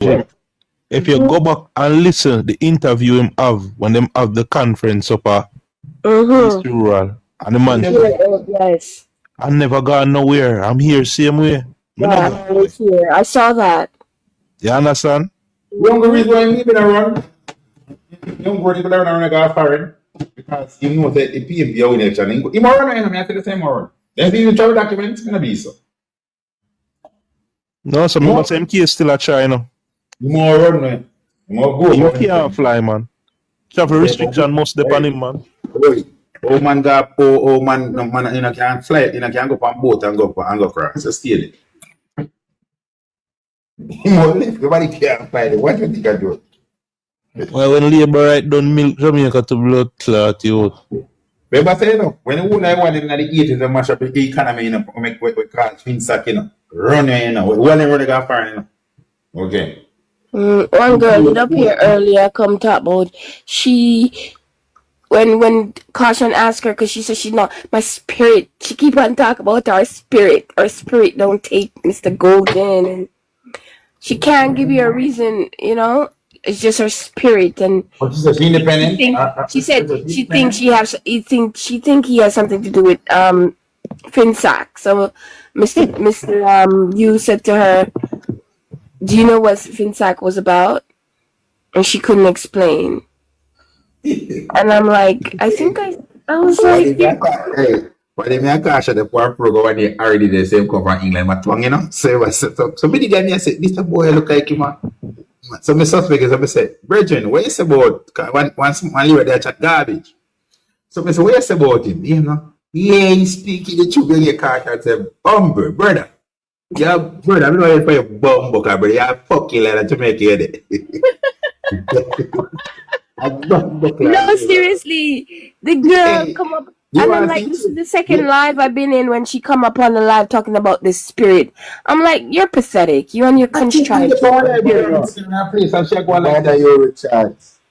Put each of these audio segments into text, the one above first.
Jim, if you go back and listen the interview him have when them have the conference up at East Rural and the man Yes. I never gone nowhere. I'm here same way. Yeah, I was here. I saw that. You understand? Young reason why me been around. Young boy people around and go foreign because you know that the PNP are in election. He more run and I tell the same more. Then see the travel documents gonna be so. No, so me same case still a try, you know. You more run, man. You more go. You can't fly, man. Travel restriction must depend on him, man. Old man got old man, no man, you know, can't fly, you know, can't go on boat and go across. So steal it. Nobody can't fly it. What do you think I do? Well, when labor right done milk Jamaica to blood clot, you. Remember say, you know, when you want in the 80s and mash up the economy, you know, make what we call finsack, you know, run, you know, when they run, they got fire, you know. Okay. One girl did up here earlier come talk about she when Caution asked her because she said she's not my spirit. She keep on talking about our spirit. Our spirit don't take Mr. Golden, and she can't give you a reason. You know, it's just her spirit. And But she said she independent. she said she thinks she has. She think he has something to do with Finsack. So Mr. You said to her, do you know what Finsack was about? And she couldn't explain. And I'm like, I was like, hey, but they may cash at the poor program when they already the same come from England, but one, you know, so many guys me say, this boy look like him, man. So my suspect is, I say, Brethren, what is about, once you were there chat garbage. So I say, what is about him, you know? Yeah, he's speaking the truth, you cash and say, Bumble, brother. Yeah, brother, I don't know if you're bumble, brother, you're fucking like that to make it. no, seriously, the girl come up, and I'm like, this is the second live I've been in when she come up on the live talking about this spirit. I'm like, you're pathetic. You and your contrite.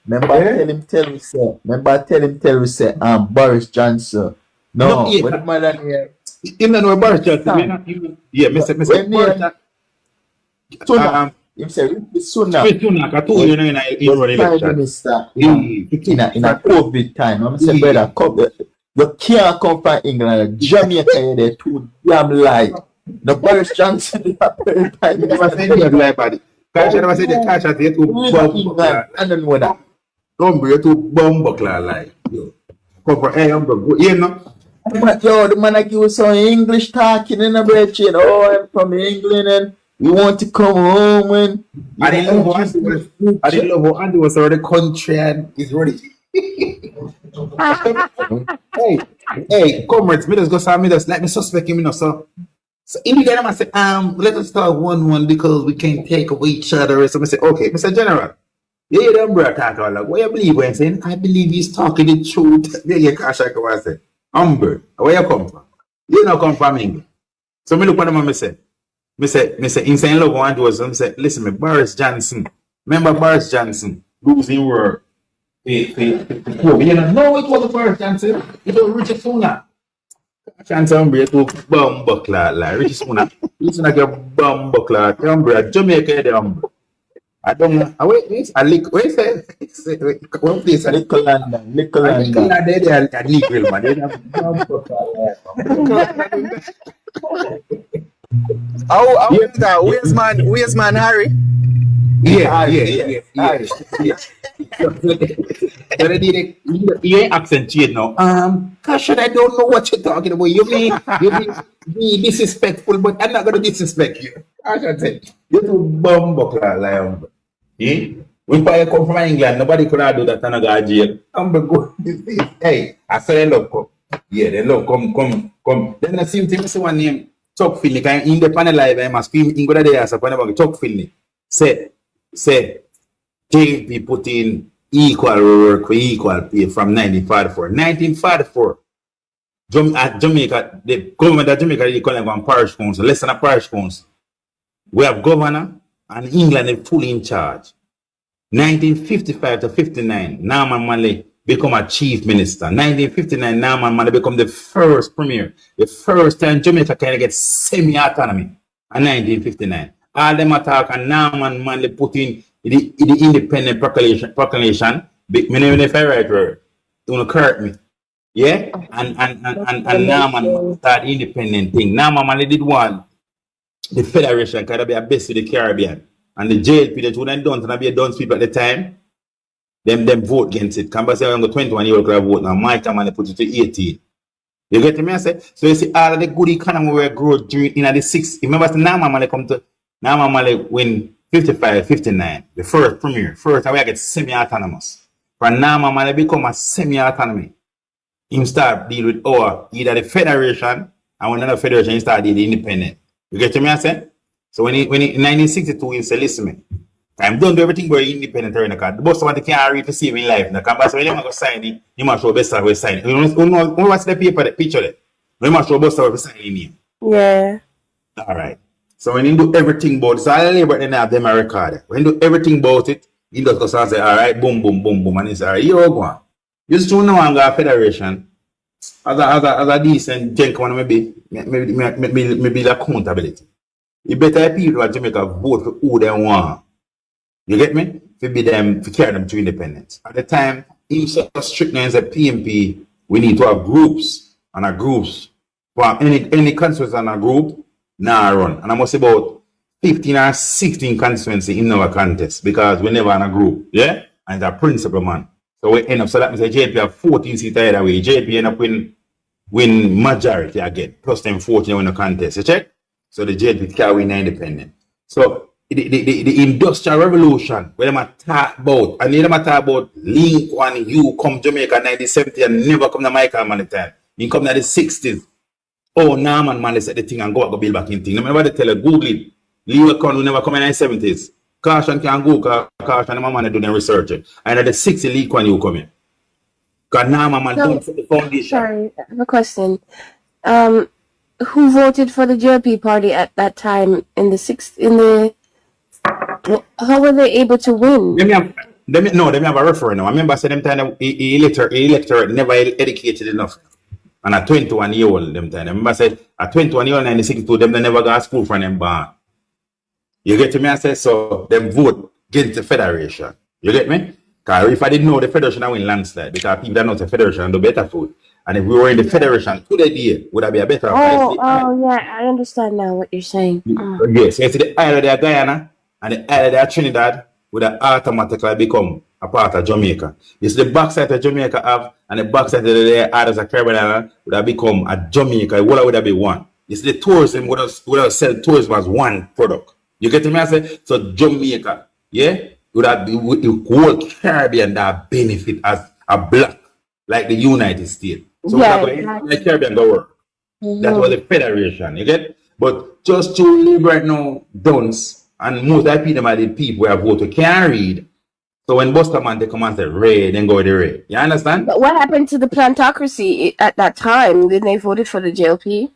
Remember, tell him, say, Boris Johnson. No, what the man here? You know Boris Johnson. Yeah, Mr. Boris Johnson. Him say Sunak. I told you, Prime Minister in a COVID time. I'm saying, brother, you can't come from England. Jamaica, you're there too damn lie. The Boris Johnson, Prime Minister. Never say the cash at the to I don't know that. Don't bring to bomb like you. Come for you know. But yo, the man like you was some English talking in a bridge. Oh, I'm from England and we want to come home and I didn't love how Andy was already country and he's ready. hey, comrades, me just go say me just like me suspect him, you know. So in the end, I say, let us start 1-1 because we can't take away each other. So I say, okay, Mr. General, yeah, them brother talk about like, what you believe when saying? I believe he's talking the truth. Yeah, you can't shake what I say. Where you come from? You not come from England. So me look at them and say, insane love one to us. I say, listen, me, Boris Johnson. Remember Boris Johnson losing word. You know, no, it wasn't Boris Johnson. It was Richard Sunak. Johnson to bomb buckler like Richard Sunak. Listen like a bomb buckler. Jamaica the I don't know. Wait, I lick. Wait, say one place. Little London. They are legal, man. They have bomb buckler. Where's man Harry? Yeah. So they did your accent change now. Gosh, I don't know what you're talking about. You mean be disrespectful, but I'm not gonna disrespect you. I should say you two bumbuckler lion. When I come from England, nobody could do that and I got jail. Hey, I said love come. Yeah, they love come. Then the same thing, one name. Talk Finley, in the panel live, I must be in good days upon about Talk Finley. Say, JP put in equal work for equal pay from 1944. 1944, Jamaica, the government of Jamaica, they call them parish council, less than a parish council. We have governor and England is fully in charge. 1955 to 59, Norman Manley become a chief minister. 1959, Norman Manley become the first premier. The first time Jamaica can get semi-autonomy in 1959. all them attack and Norman Manley put in the independent proclamation. Me know if I right word. Don't correct me. Yeah? And Norman start independent thing. Norman Manley did one. The Federation could be a best of the Caribbean. And the JLP that wouldn't done to be a done people at the time. Them vote against it. Canberra say I'm 21 year old could vote now. My time and put it to 18. You get me? I say so you see all of the good economy where grow during in the 60s. Remember Nama Male come to Nama Male win 55, 59. The first premier. First I get semi-autonomous. From Nama Male become a semi-autonomy. Him start deal with either the federation and when another federation he start deal with independent. You get me? I say? So when he in 1962 he said, listen me. I'm done do everything but independent in the car. The boss somebody can't read to see in life. The canvas when you go sign it, you must show best way sign it. You know what's the paper, the picture there? You must show best way sign it. Yeah. Alright. So when you do everything about it, so I labor then have them a record. When you do everything about it, you just go say, alright, boom, boom, boom, boom, and it's alright, you're going. You still know I'm got a federation. As a decent gentleman, maybe accountability. You better people at Jamaica vote for who they want. You get me? To be them, to carry them to independence. At the time, in such strictness as a PNP, we need to have groups and a groups. For any constituency and a group, now run. And I must say about 15 or 16 constituency in our contest because we never in a group. Yeah? And it's a principal man. So we end up, so that means JP have 14 seats either way. JP end up win majority again. Plus them 14 win the contest. You check? So the JP can win independent. So the industrial revolution, where they talk about, and they talk about Lincoln, you come Jamaica 1970 and never come to Michael man the time. You come to the 60s. Oh, Norman man, they set the thing and go build back in thing. Remember they tell you, Google it. Lee Con never come in the 70s. Caution can go, caution, my man do the research. And at the 60s, Lee Con you come in. Because Norman man don't set the foundation. Sorry, I have a question. Who voted for the JLP party at that time in the how were they able to win? They have a referendum. I remember I said them time electorate never educated enough. And at 21 year old them time. I remember I said at 21 year old 1962 them they never got school from them born. You get me? I said so them vote against the federation. You get me? Because if I didn't know the federation I win landslide because people that know the federation do better food. And if we were in the federation today, would that be a better yeah, I understand now what you're saying. Yes, so you see the island of Guyana and the island of Trinidad would have automatically become a part of Jamaica. You see the backside of Jamaica have and the backside of the others of Caribbean island would have become a Jamaica. What would that be one? You see the tourism would have sell tourism as one product. You get me? I say so Jamaica, yeah, would have be with the whole Caribbean that benefit as a block like the United States. So the Caribbean go work. That was the federation, you get? But just to live right now, dunce, and most of the people who have voted can't read. So when Buster man they come and say red, then go with the red. You understand? But what happened to the plantocracy at that time? Didn't they voted for the JLP?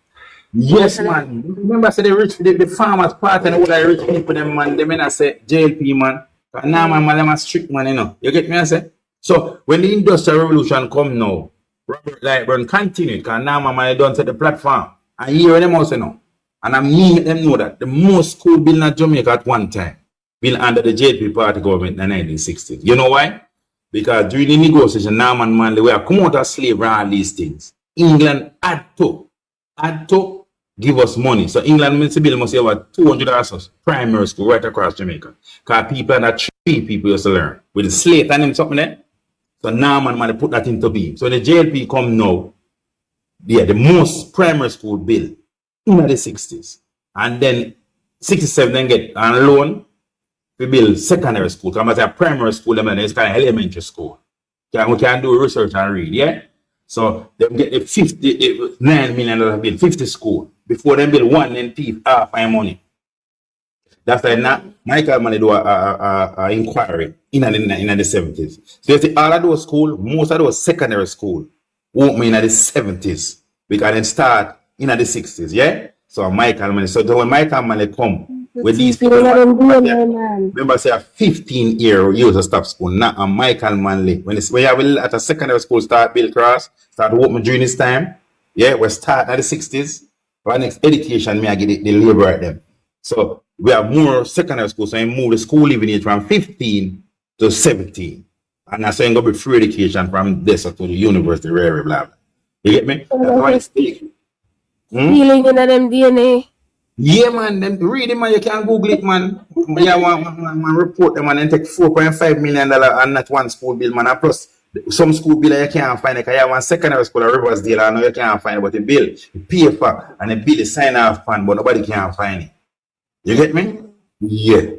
Yes, man. Remember, I said the farmers party and all the rich people, them man, they may not say JLP man. But now man, them a strict man, you know. You get me? I say? So when the Industrial Revolution come now, Robert Lightburn continued because now man don't set the platform. And here them also know. And I mean them know that the most school built in Jamaica at one time built under the JP party government in the 1960s. You know why? Because during the negotiation, Norman Manley were come out of slavery and all these things. England had to give us money. So England must have over 200 houses, primary school right across Jamaica. Because people and that 3 people used to learn. With the slate and them something there. So Norman Manley put that into being. So the JLP come now, the most primary school built in the 60s. And then 67 then get a loan to build secondary school. Because a primary school, it's kind of elementary school. We can do research and read, yeah? So they get the $9 million build, 50 school. Before they build one, then thief half my money. That's why now Michael Money do a inquiry in the 70s. So you see all of those schools, most of those secondary school won't be in the 70s. Because they start in the 60s, yeah? So Michael Money. So when Michael Money come with these people, remember say a 15-year use of stop school, not a Michael Manley. When you have at a secondary school start Bill Cross, start open during this time, yeah, we start at the 60s. For next education, me I get the labor at them. So we have more secondary school, so I move the school living age from 15 to 17. And that's why I'm going to be free education from this to the university, blah, blah. You get me? That's why it's feeling in them DNA. Yeah, man, them read it, man. You can Google it, man. Yeah, one report them, man, and take $4.5 million and not one school bill, man. And plus, some school bill you can't find it. Because you have one secondary school, Riversdale, I know you can't find it, but the bill, the paper, and the bill is sign off on, but nobody can find it. You get me? Yeah.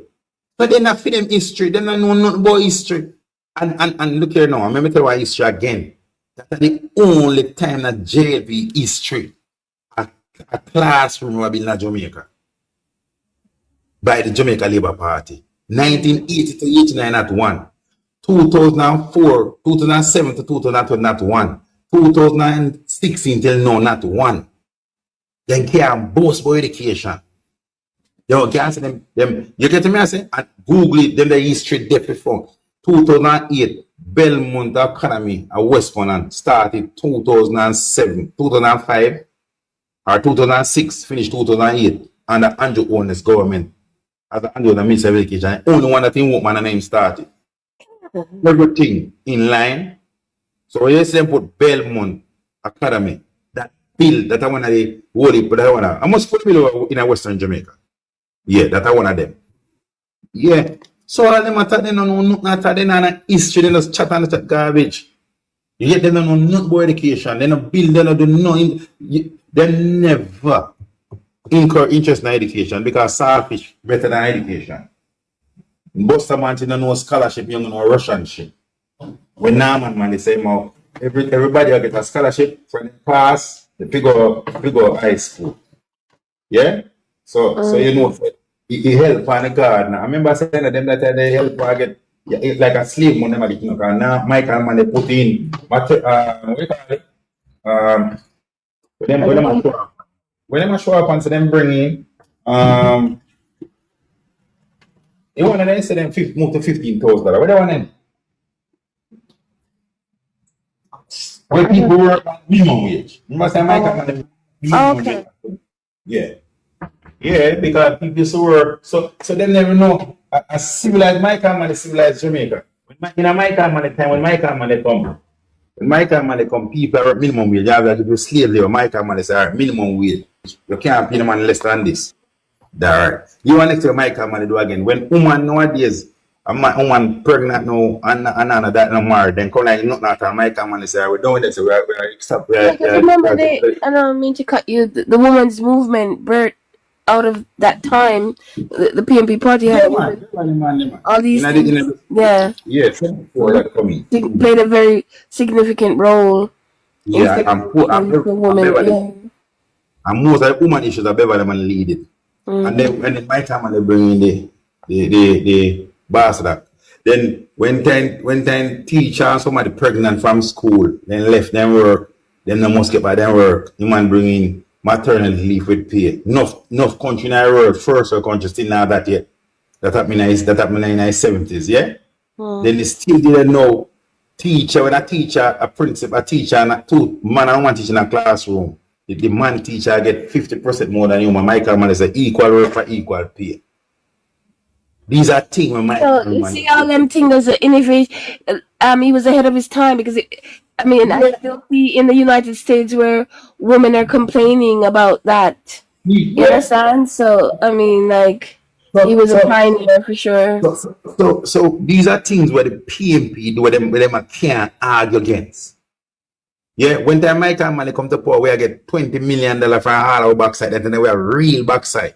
But they're not for them history. They don't know nothing about history. And look here now, let me tell you why history again. That's the only time that JLP history, a classroom will be in Jamaica by the Jamaica Labour Party. 1980 to 89 at 1. 2004, 2007 to 2012 not 1. 2016 till now not 1. Then can't boast about education. You can't say them, you get me I say? And Google it, then the history depth before. 2008, Belmont Academy at Westmoreland started 2007, 2005 or 2006, finished 2008 under Andrew Owen's government as Andrew the Minister of Education. Only one that in Woman and name started. Everything in line. So you see them put Belmont Academy, that bill that I want to hold it, but I want to. I must put bill in a Western Jamaica. Yeah, that I one of them. Yeah. So all them attack, they don't know nothing attack, they don't know history, they just chat and chat garbage. You get them don't know nothing about education, they don't build, they don't do nothing. They never incur interest in education because selfish better than education. Buster man don't know scholarship, you don't know Russian shit. When Norman man they say more, everybody will get a scholarship for the pass, they figure high school. Yeah? So you know it help on the garden. I remember saying to them that they help I get it's like a slave money man, you know, because now Michael man they put in what you call it? When them show up and so them bring in you want to say them move to $15,000. What they want them? When people work on minimum wage. Remember saying Michael man minimum wage. Yeah. Yeah, because people used to work, so they never know a civilized Michael man is civilized Jamaica. In a Michael man time, when Michael man come, people are minimum wage. You have to do slave labor. Michael man is minimum wage. You can't pay no man less than this. That's right. You want to Michael man do again. When woman nowadays, a woman pregnant now and that no married, then come like nothing at all. Michael man is we're doing this. We're stop. Remember I don't mean to cut you. The women's movement birth out of that time, the PNP party had all these things. Yeah. Yes, for that coming. Played a very significant role. Yeah, and most of the woman issues are Beverly man lead it. And then when my time they bring in the bastard. Then when time teacher and somebody pregnant from school, then left them work, then they must get by them work. The man bring in maternity leave with pay. Enough country in our world, first world country still not that yet. That happened in the 70s, yeah? Then they still didn't know teacher, when a teacher, a principal, a teacher, and two man and one teacher in a classroom. The man teacher get 50% more than you. Michael man is equal work for equal pay. These are things when Michael you see all them things as an innovation. He was ahead of his time because I still see in the United States where women are complaining about that. You understand? So he was a pioneer for sure. So these are things where the PNP do where them can't argue against. Yeah, when time Michael money come to power, we get $20 million for all our backside, and then we have real backside.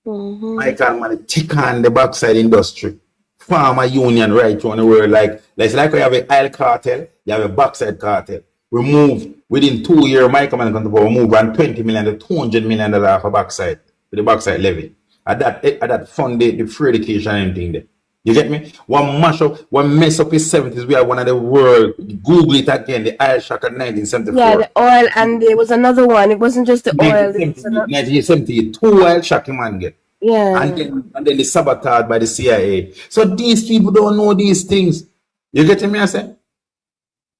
Michael money tick on the backside industry. Farmer union right around the world, like we have an oil cartel, you have a backside cartel. We move within 2 years, Michael man come to power, move from $20 million to $200 million for backside, with the backside levy. At that fund the free education and everything there. You get me? One mess up in 70s, we are one of the world. Google it again, the oil shock in 1974. Yeah, the oil, and there was another one. It wasn't just the oil. 1970, 2 oil shock man get. Yeah. And then the sabotage by the CIA. So these people don't know these things. You get me, I say?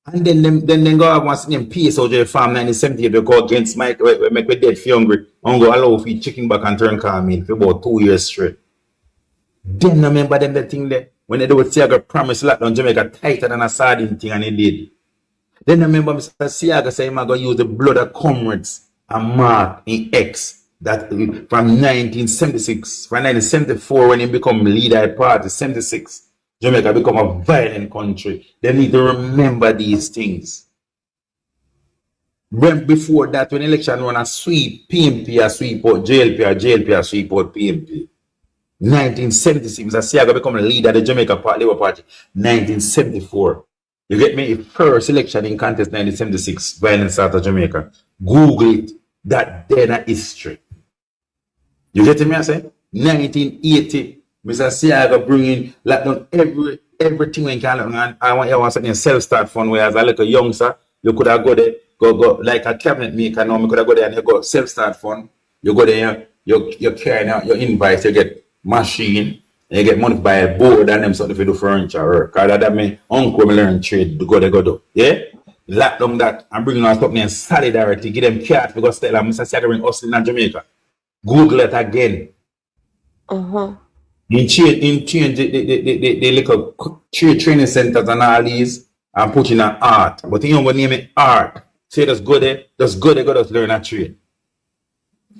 And then go have one name PSOJ farm 1970 to go against Mike, make me dead for hungry. I'm going to allow for chicken back and turn calm in for about 2 years straight. Them no remember them the thing there. When they do with Siaga promise lockdown Jamaica tighter than a sardine thing and he did. Then I remember Mr. Siaga saying I'm going to use the blood of comrades and mark in X that from 1976, from 1974 when he become leader of party, 76, Jamaica become a violent country. They need to remember these things. When before that, when election run a sweep, PNP a sweep out JLP or JLP a sweep out PNP. 1976, Mr. Siaga become a leader of the Jamaica Labour Party, 1974. You get me? First election in contest 1976, violence out of Jamaica. Google it. That then history. You get me? I say 1980, Mr. Siaga bringing lockdown everything when can and I want you something self-start fund where as a little youngster, you could have go there, go like a cabinet maker now, you could have go there and you go self-start fund. You go there, you carry out your invites, you get machine. And you get money by a board and them sort of do furniture work. Because that mean uncle learn trade to go do. Yeah? Lock down that and bring on something in solidarity. Give them cards because tell them Mr. Siaga bring hustling in Jamaica. Google it again. In change the little trade training centers and all these and put in an art. But you don't name it art. Say just go there, go just learn a trade.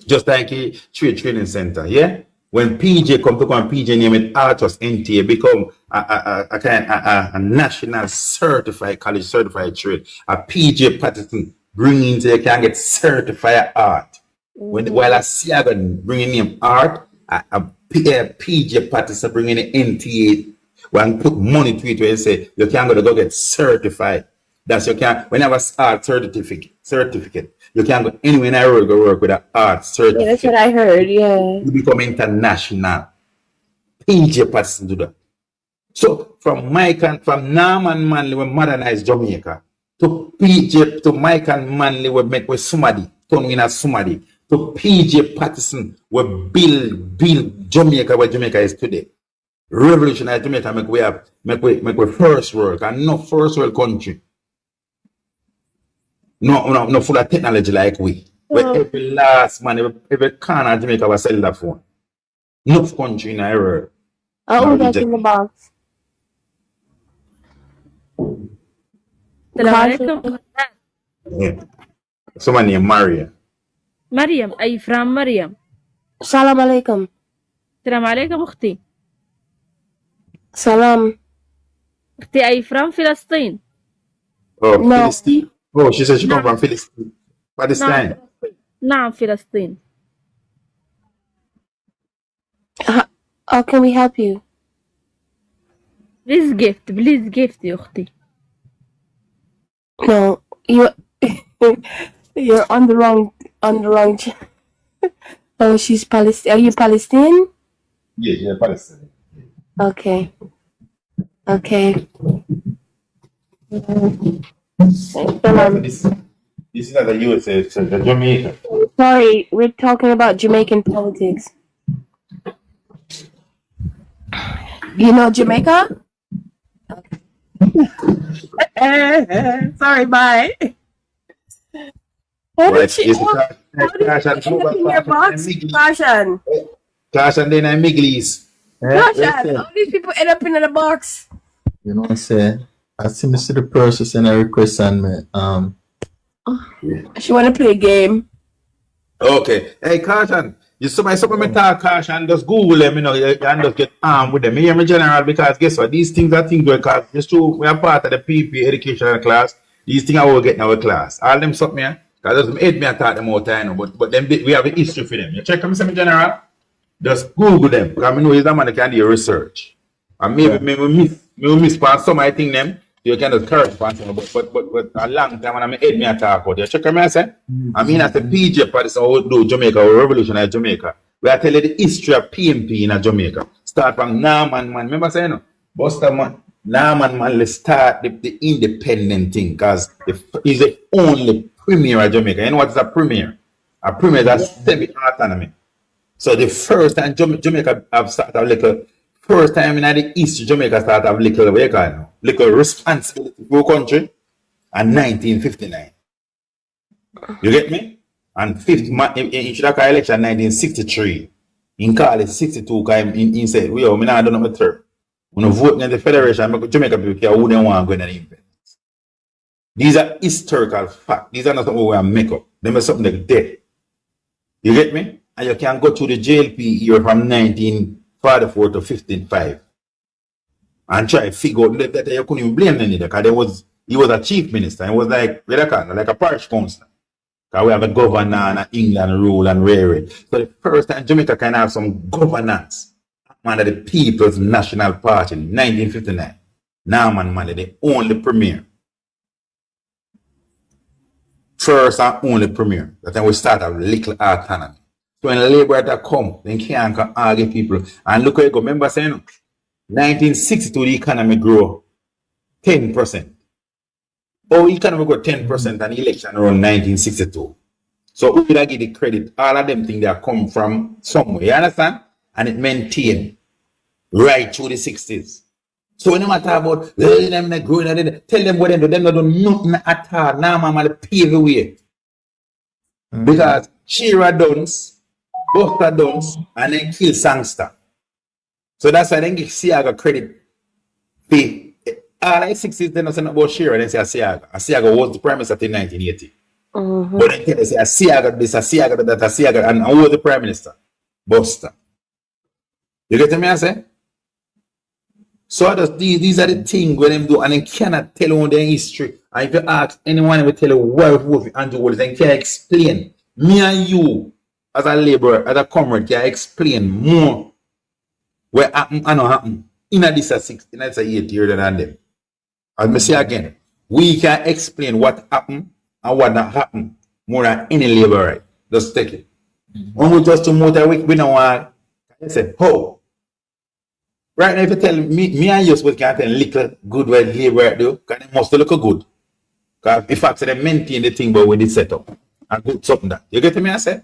Just like a trade training center, yeah? When PJ come PJ name it Artus NTA become a national certified college certified trade. A PJ Patterson bringing into you can get certified art. While a Siaga bringing name art, a PJ Patterson bringing the NTA when put money to it where you say you can go get certified. That's you can when you have a art certificate. You can go anywhere in the world go work with an art certificate. Yeah, that's what I heard, yeah. You become international. PJ Patterson do that. So from Nam and Manley we modernize Jamaica. To PJ to Mike and Manley we make with somebody, turn in as somebody. To PJ Patterson we build Jamaica where Jamaica is today. Revolutionary Jamaica make we first world and no first world country. No full of technology like we. Where every last man, every corner of Jamaica was selling that phone. No country in the world. Oh, that's in the box. السلام عليكم. Yeah. Someone named Maria. مريم أي from مريم. Salam alaikum. السلام عليكم أختي. Salam. أختي أي from فلسطين. Oh, No. Philistine. Oh, she said she come from Philistine. Palestine. نعم فلسطين. How can we help you? Please gift يا أختي. No, you're on the wrong Oh, she's Palestine. Are you Palestinian? Yeah, Palestine. Okay. This is not the USA, it's the Jamaica. Sorry, we're talking about Jamaican politics. You know Jamaica? Sorry, bye. How did she end up in your box? Caution. Caution, then I'm Miglis. Caution. All these people end up in the box. You know what I say? I see me see the person send a request on me. She want to play a game. Okay. Hey, Caution. You somebody me talk Caution, just Google them, you know, and just get armed with them. You hear me, General? Because guess what? These things are things because it's true. We are part of the PP educational class. These things I will get in our class. All them something here. Because doesn't hate me and talk them all the time, but them we have a history for them. You check them, Mr. General? Just Google them. Because I know he's that man that can do your research. And maybe we miss past some I think them. You can just correct past them, but a long time when I'm hate me and talk about you. Check them, I say? I mean, as a PJ party, so we do Jamaica, or revolutionary Jamaica. We are telling the history of PNP in Jamaica. Start from Nam and Man. Remember saying, no? Buster Man. Nam and Man, let's start the independent thing because he's the only premier of Jamaica. You know what is a premier? A premier is a semi-autonomy. So the first time Jamaica have started a little, first time in the East Jamaica started a little, what you call it now? Little responsibility for the country in 1959. You get me? And in Chidaka election 1963. In call it 62 because he said, we are not done up a third. When you vote in the federation, Jamaica people care who they want to go in the independence. These are historical facts. These are not something we make up. Them are something like dead. You get me? And you can go to the JLP year from 1944 to 1505 and try to figure out that you couldn't even blame them because he was a chief minister. He was like a parish councillor. Because we have a governor and England rule and rare. So the first time Jamaica can have some governance under the People's National Party in 1959. Norman Manley, the only premier. First and only premier. That time we start a little autonomy. So when Labour that come, then can't argue people. And look where you go. Remember saying 1962 the economy grew 10%. Oh, economy grew 10% and election around 1962. So we would give the credit. All of them things that come from somewhere. You understand? And it maintained right through the 60s. So when you talk about them not growing, tell them what they do. Them not do nothing at all. Now, mama, they pave the way. Because Shearer Duns, Buster Duns, and then kill Sangster. So that's why they give Siaga credit. All the 60s, they don't say about Shearer, they say Siaga. Siaga was the prime minister in 1980. But then they say Siaga this, Siaga that, Siaga, and who was the prime minister? Buster. You get me, I say? So these are the things where them do, and they cannot tell you their history. And if you ask anyone, they will tell you why we Andrew Wallace, they can explain. Me and you, as a laborer, as a comrade, can explain more what happened and not happened in this a 6, in this a 8 years than them. As I say again, we can explain what happened and what not happened more than any laborer. Right? Just take it. When we just to motor week, we don't want to say, oh. Right now, if you tell me and you supposed to tell little good what labor do, because they must look good. Because in fact, they maintain the thing but with the setup. And good something that. You get me, I say?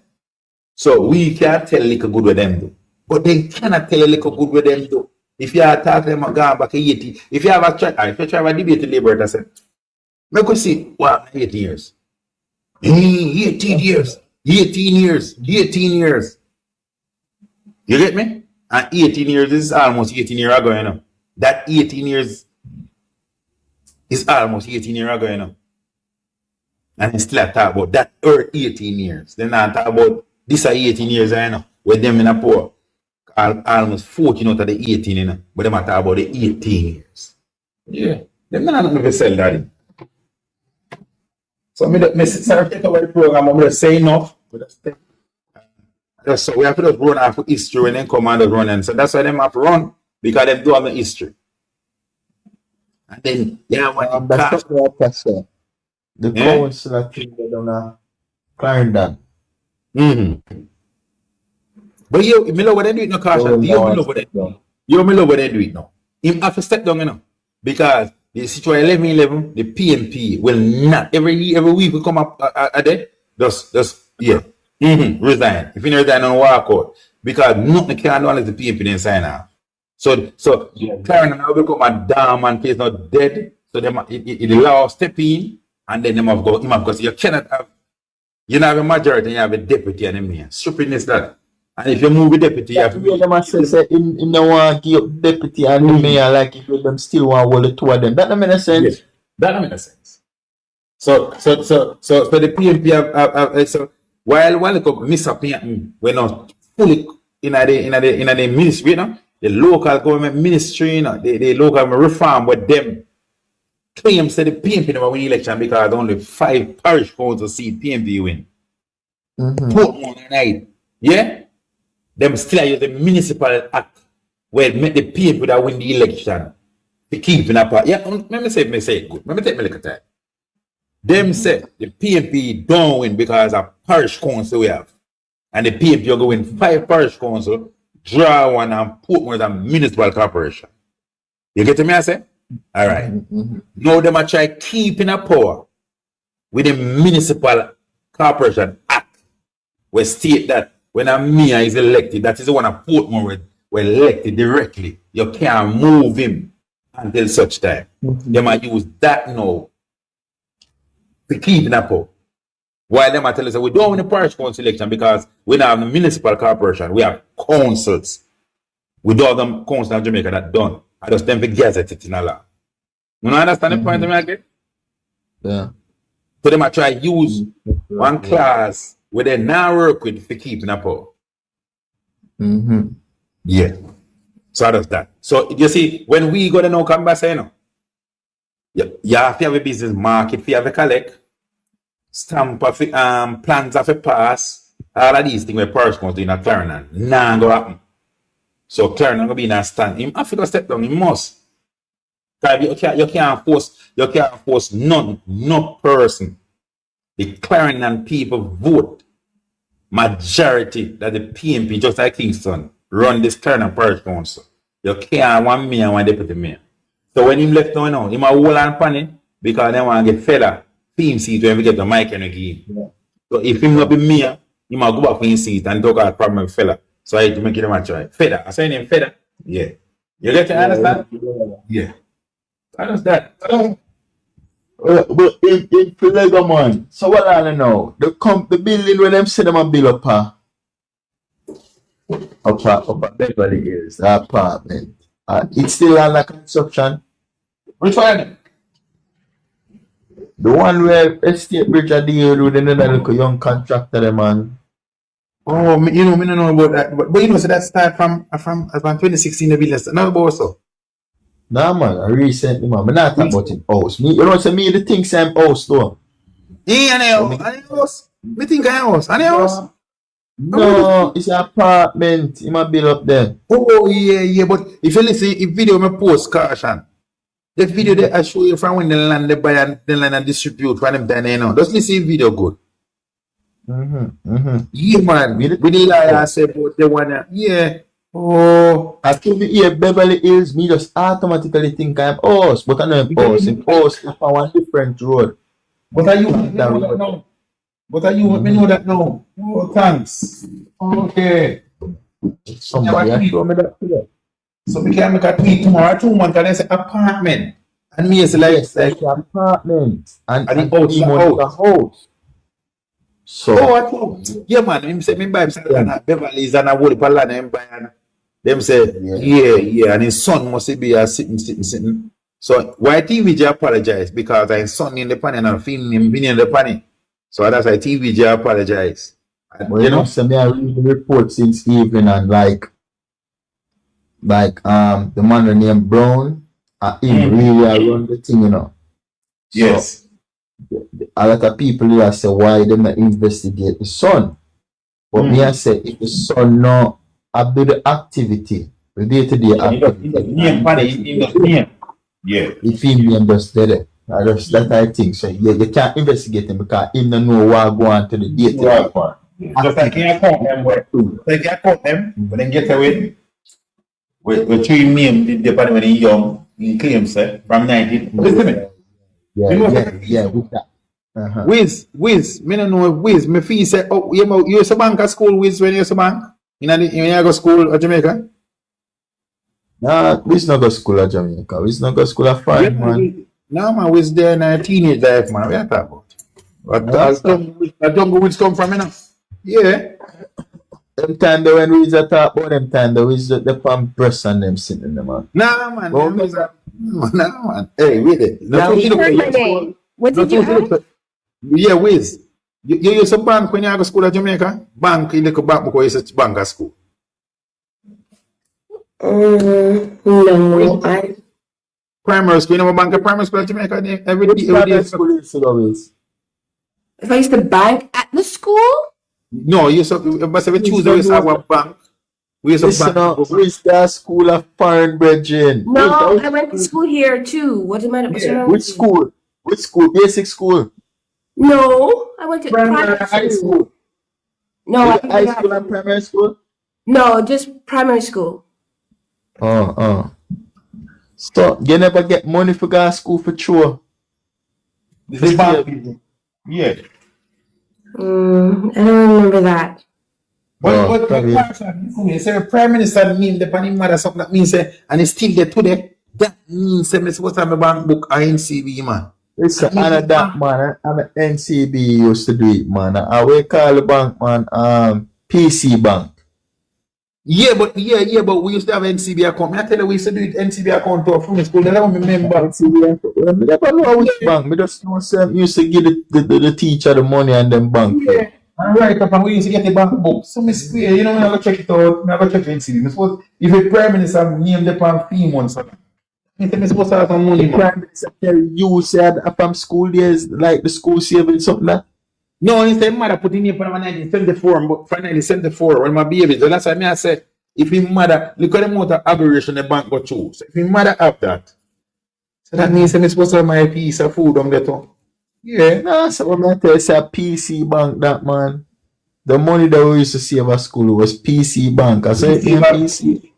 So we can't tell little good what them do. But they cannot tell a little good what them do. If you are talking them going back 80, if you have a try, if you try to debate the labor, I say, make us see, wow, 18 years. 18 years. 18 years. 18 years. You get me? And 18 years, this is almost 18 years ago, you know. That 18 years is almost 18 years ago, you know. And still I talk about that 18 years. Then I talk about this 18 years, you know, with them in a poor. Almost 14 out of the 18, you know. But them I talk about the 18 years. Yeah. Them not never sell that. So me sorry take over the program, I'm gonna say enough. So we have to just run after history and then come and run, and so that's why them have to run, because they do have the history. And then when that's what I say. The council I think they don't Clarendon. But you me love what they do it now, Caution. You me love what they do. You me love what they do it now. Him have to step down, you know. Because the situation 11-11, the PNP will not every week we come up a day, just resign. If you resign and walk out, because nothing can do unless the PNP then sign off. So Clarendon now become a damn and place not dead. So the law step in, and then them have go him because you cannot have have a majority and you have a deputy and a mayor. Stupidness that. And if you move a deputy, you have to be. Them say in the one give deputy and the mayor, like if them still want to hold the two of them. That don't make sense. Yes, that don't make sense. So the PNP have so while the misappearing, we're not fully in the ministry, you know, the local government ministry, you know, the local government reform with them claims that the PNP never win election because only 5 parish council seat PNP win. Portmore night, yeah. Them still use the municipal act where make the PNP that win the election to keep in a part. Yeah, let me say it good. Let me take me look at that. Them say the PNP don't win because of parish council we have. And the PNP are going 5 parish council, draw one and put more than municipal corporation. You get me, I say? All right. Now them are try keeping a power with the municipal corporation act where state that when a mayor is elected, that is the one of Portmore were elected directly. You can't move him until such time. They might use that now to keep in a power. While them I tell us we don't want the parish council election because we don't have the municipal corporation, we have councils. We do have them council in Jamaica that done. I just them to gazette it in a law. You know understand the point I get? Yeah. So them I try use one class where they now work with for keeping a power. Yeah. So how does that? So you see, when we go to no canvas, you know, you have to have a business market, you have a collect, stamp of plans of a pass, all of these things where parish comes doing a Clarendon. Nah, go happen. So Clarendon gonna be in a stand. Him have to go step down, he must. You can't force no person. The Clarendon people vote majority that the PNP, just like Kingston, run this Clarendon Parish Council. You can't want me and one deputy mayor. So when him left now, him a hold on panic because they want to get fella team seat when we get the mic and again. Yeah. So if him not be mayor, he might go back for his seat and talk about problem with fella. So I had to make it a match right. Feda. I say name Feda. Yeah. You get to understand? Yeah. How does that? But in Lego man, so what I know, the building when them say them a build up a Beverly Hills, the apartment. It's still under construction. Which one? The one where Estate Bridge are deal with another little young contractor, them, man. Oh, you know, me don't know about that. But you know, so that start from 2016 the business. Not about so. Nah, man, recently, man. I'm not talking about him house. Me, you know, so me the thing same house though. Yeah, and house. Me think I house. And house. No, it's an apartment. He might build up there. Oh yeah. But if you listen, if video me post caution. The video that I show you from when the land they buy and the land and distribute for them then you know. Just listen to the video good. Yeah, man. We the liar say about the one. Yeah. Oh, I told me here Beverly Hills, me just automatically think I'm house, but I know I'm house. In house, if I want different road. But are you that now? But are you let me know that now? Oh, thanks. Okay. Somebody show me that today. So we can make a tweet tomorrow, 2 months, and I say apartment. And me is like apartment. And the house. So yeah, man. Him say me buy Beverly Hills and I would put land and buy and them say yeah, and his son must be a sitting. So why TVJ apologize because his son in the pan and I'm feeling him being in the pan. So that's why TVJ apologize. Well, you know, so me I read the report since evening and like the man named Brown, him really run the thing, you know. Yes. So, a lot of people here say why they not investigate the son. But me I say if the son no do the activity, the day-to-day activity. Yeah. If him just did it. That's I think. So yeah, you can't investigate him because he don't know what go on to the day-to-day part. Just like you can't count them like you count them, but then get away. We treat me the party when he young, he claims from 19. Listen to me. Yeah, with that. Wiz, me don't know if Wiz, me feel say, oh, you a bank at school, Wiz, when you a bank? When you go to school at Jamaica? Nah, Wiz not go to school at Jamaica. Wiz not go to school at fine, man. No, man, Wiz there in a teenage life, man. What are you talking about? But don't go Wiz come from, you know? Yeah. Them time they when we talk about them time they was the palm press and them sitting them man. Nah man. Nah man. Hey, wait it. What did you have? Yeah, Wiz. You use a bank when you go to school at Jamaica? Bank in the bank because it's a bank at school. No, I primary school, you know a bank at primary school at Jamaica every day. School always. If I used to bank at the school? No, you must have a Tuesday we have a bank. We used to bank. We start school of foreign brethren. No, I went to school here too. What am I? Which school? Which school? Basic school. No, I went to primary high school. No, high school and primary school. No, just primary school. So you never get money for go to school for sure. Yeah. I don't remember that. But say prime minister mean the panny mother something that means and it's still there today. That means say me supposed to have a bank book INCB man. It's another man. I'm an NCB used to do it, man. I we call the bank, man. PC Bank. Yeah, but we used to have NCB account. I tell you, we used to do it NCB account to from school. I don't remember. NCB account. I never know which bank. Me just know some used to give the teacher the money and then bank. Yeah. And right up, and we used to get the bank book. So me swear, you know, when I go check it out, I go check NCB. Me suppose if a prime minister name the pan fee months, me supposed to have some money. The prime minister tell you said from school days, like the school savings something like. No, instead, mother put in here for 1974, but for 1974, when my baby, so that's why I said, if his mother, look at the amount of aberration the bank got through. So if his mother have that, so that means I'm supposed to have my piece of food on there too. Yeah. Nah, so when I tell you, say PC Bank, that man, the money that we used to save at school was PC Bank. I said, PC.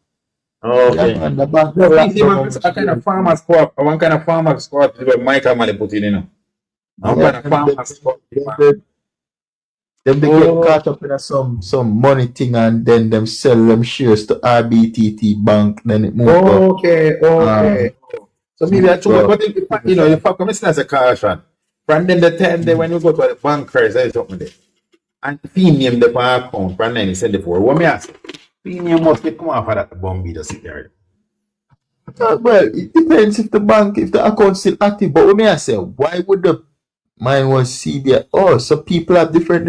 Okay. Yeah, man, the bank. No, PC Bank is a kind of farmer's co-op. One kind of farmer's co-op is where Michael Mali put in, you know. One kind of farmer's co-op. Them they get caught up in some money thing and then them sell them shares to RBTT Bank, then it move up. Okay. So maybe I told but if, you know, the fuck come as a caution. From then the time they when you go to the bank first, there is something there. And fee name the bank account from 1974. What me ask? Fee name must come off of that bomb the security. Well, it depends if the account still active. But when me I say, why would the mine was CBI? Oh, so people have different.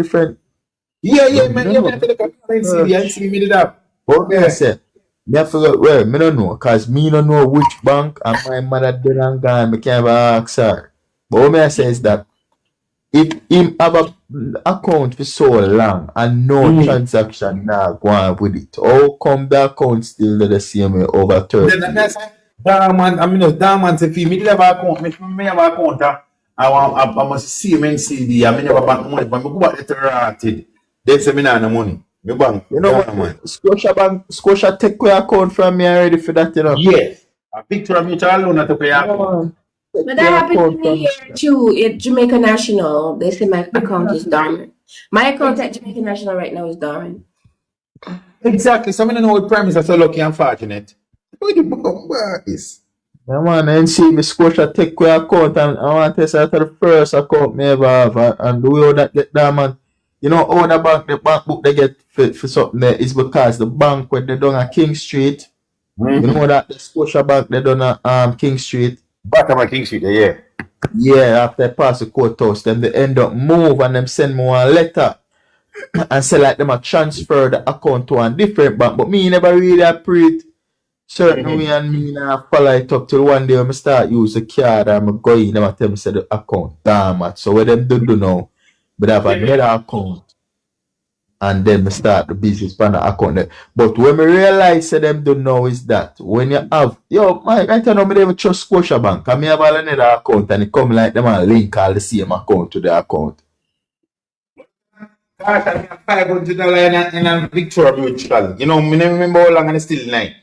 Yeah, man. Yeah, man. I feel like I'm CBI and see me did that. But me I say, me I forgot where. Me don't know, cause me don't know which bank and my mother dead and gone. Me can't even ask her. But what me I say is that if him have a account for so long and no transaction now go on with it, how come the account still the same way over 30? Diamond say fee. Me did have an account. Me have an account. I must see him in CD. I mean, never bank money, but me go back to rotted. They say me nah no money. Me bank. You know what? Scotia take your account from me already for that, you know. Yes. A picture of me to alone to pay account. But that happened to me here too at Jamaica National. They say my account is dormant. My account at Jamaica National right now is dormant. Exactly. So I don't know what premise are so lucky and fortunate. Who the bomb is? Yeah, man, and see me Scotia take your account and I want to say the first account me ever have and the way that get that, man. You know, all the bank book they get for something there is because the bank when they done at King Street, you know that the Scotia Bank they done at King Street. Bottom of King Street, yeah. Yeah, after they pass the courthouse, then they end up move and them send me one letter and say like them a transfer the account to a different bank. But me never really appreciate certain way and me now follow it up till one day when I start use the card and I go in them and tell me say the account damn it. So what them do now, but I have another account and then I start the business on the account there. But when I realize that them don't know is that when you have Mike, I tell you me never trust Scotia Bank. I have another account and it come like them and link all the same account to the account. I have $500 in a Victoria Mutual. You know, I never remember how long and it's still 9.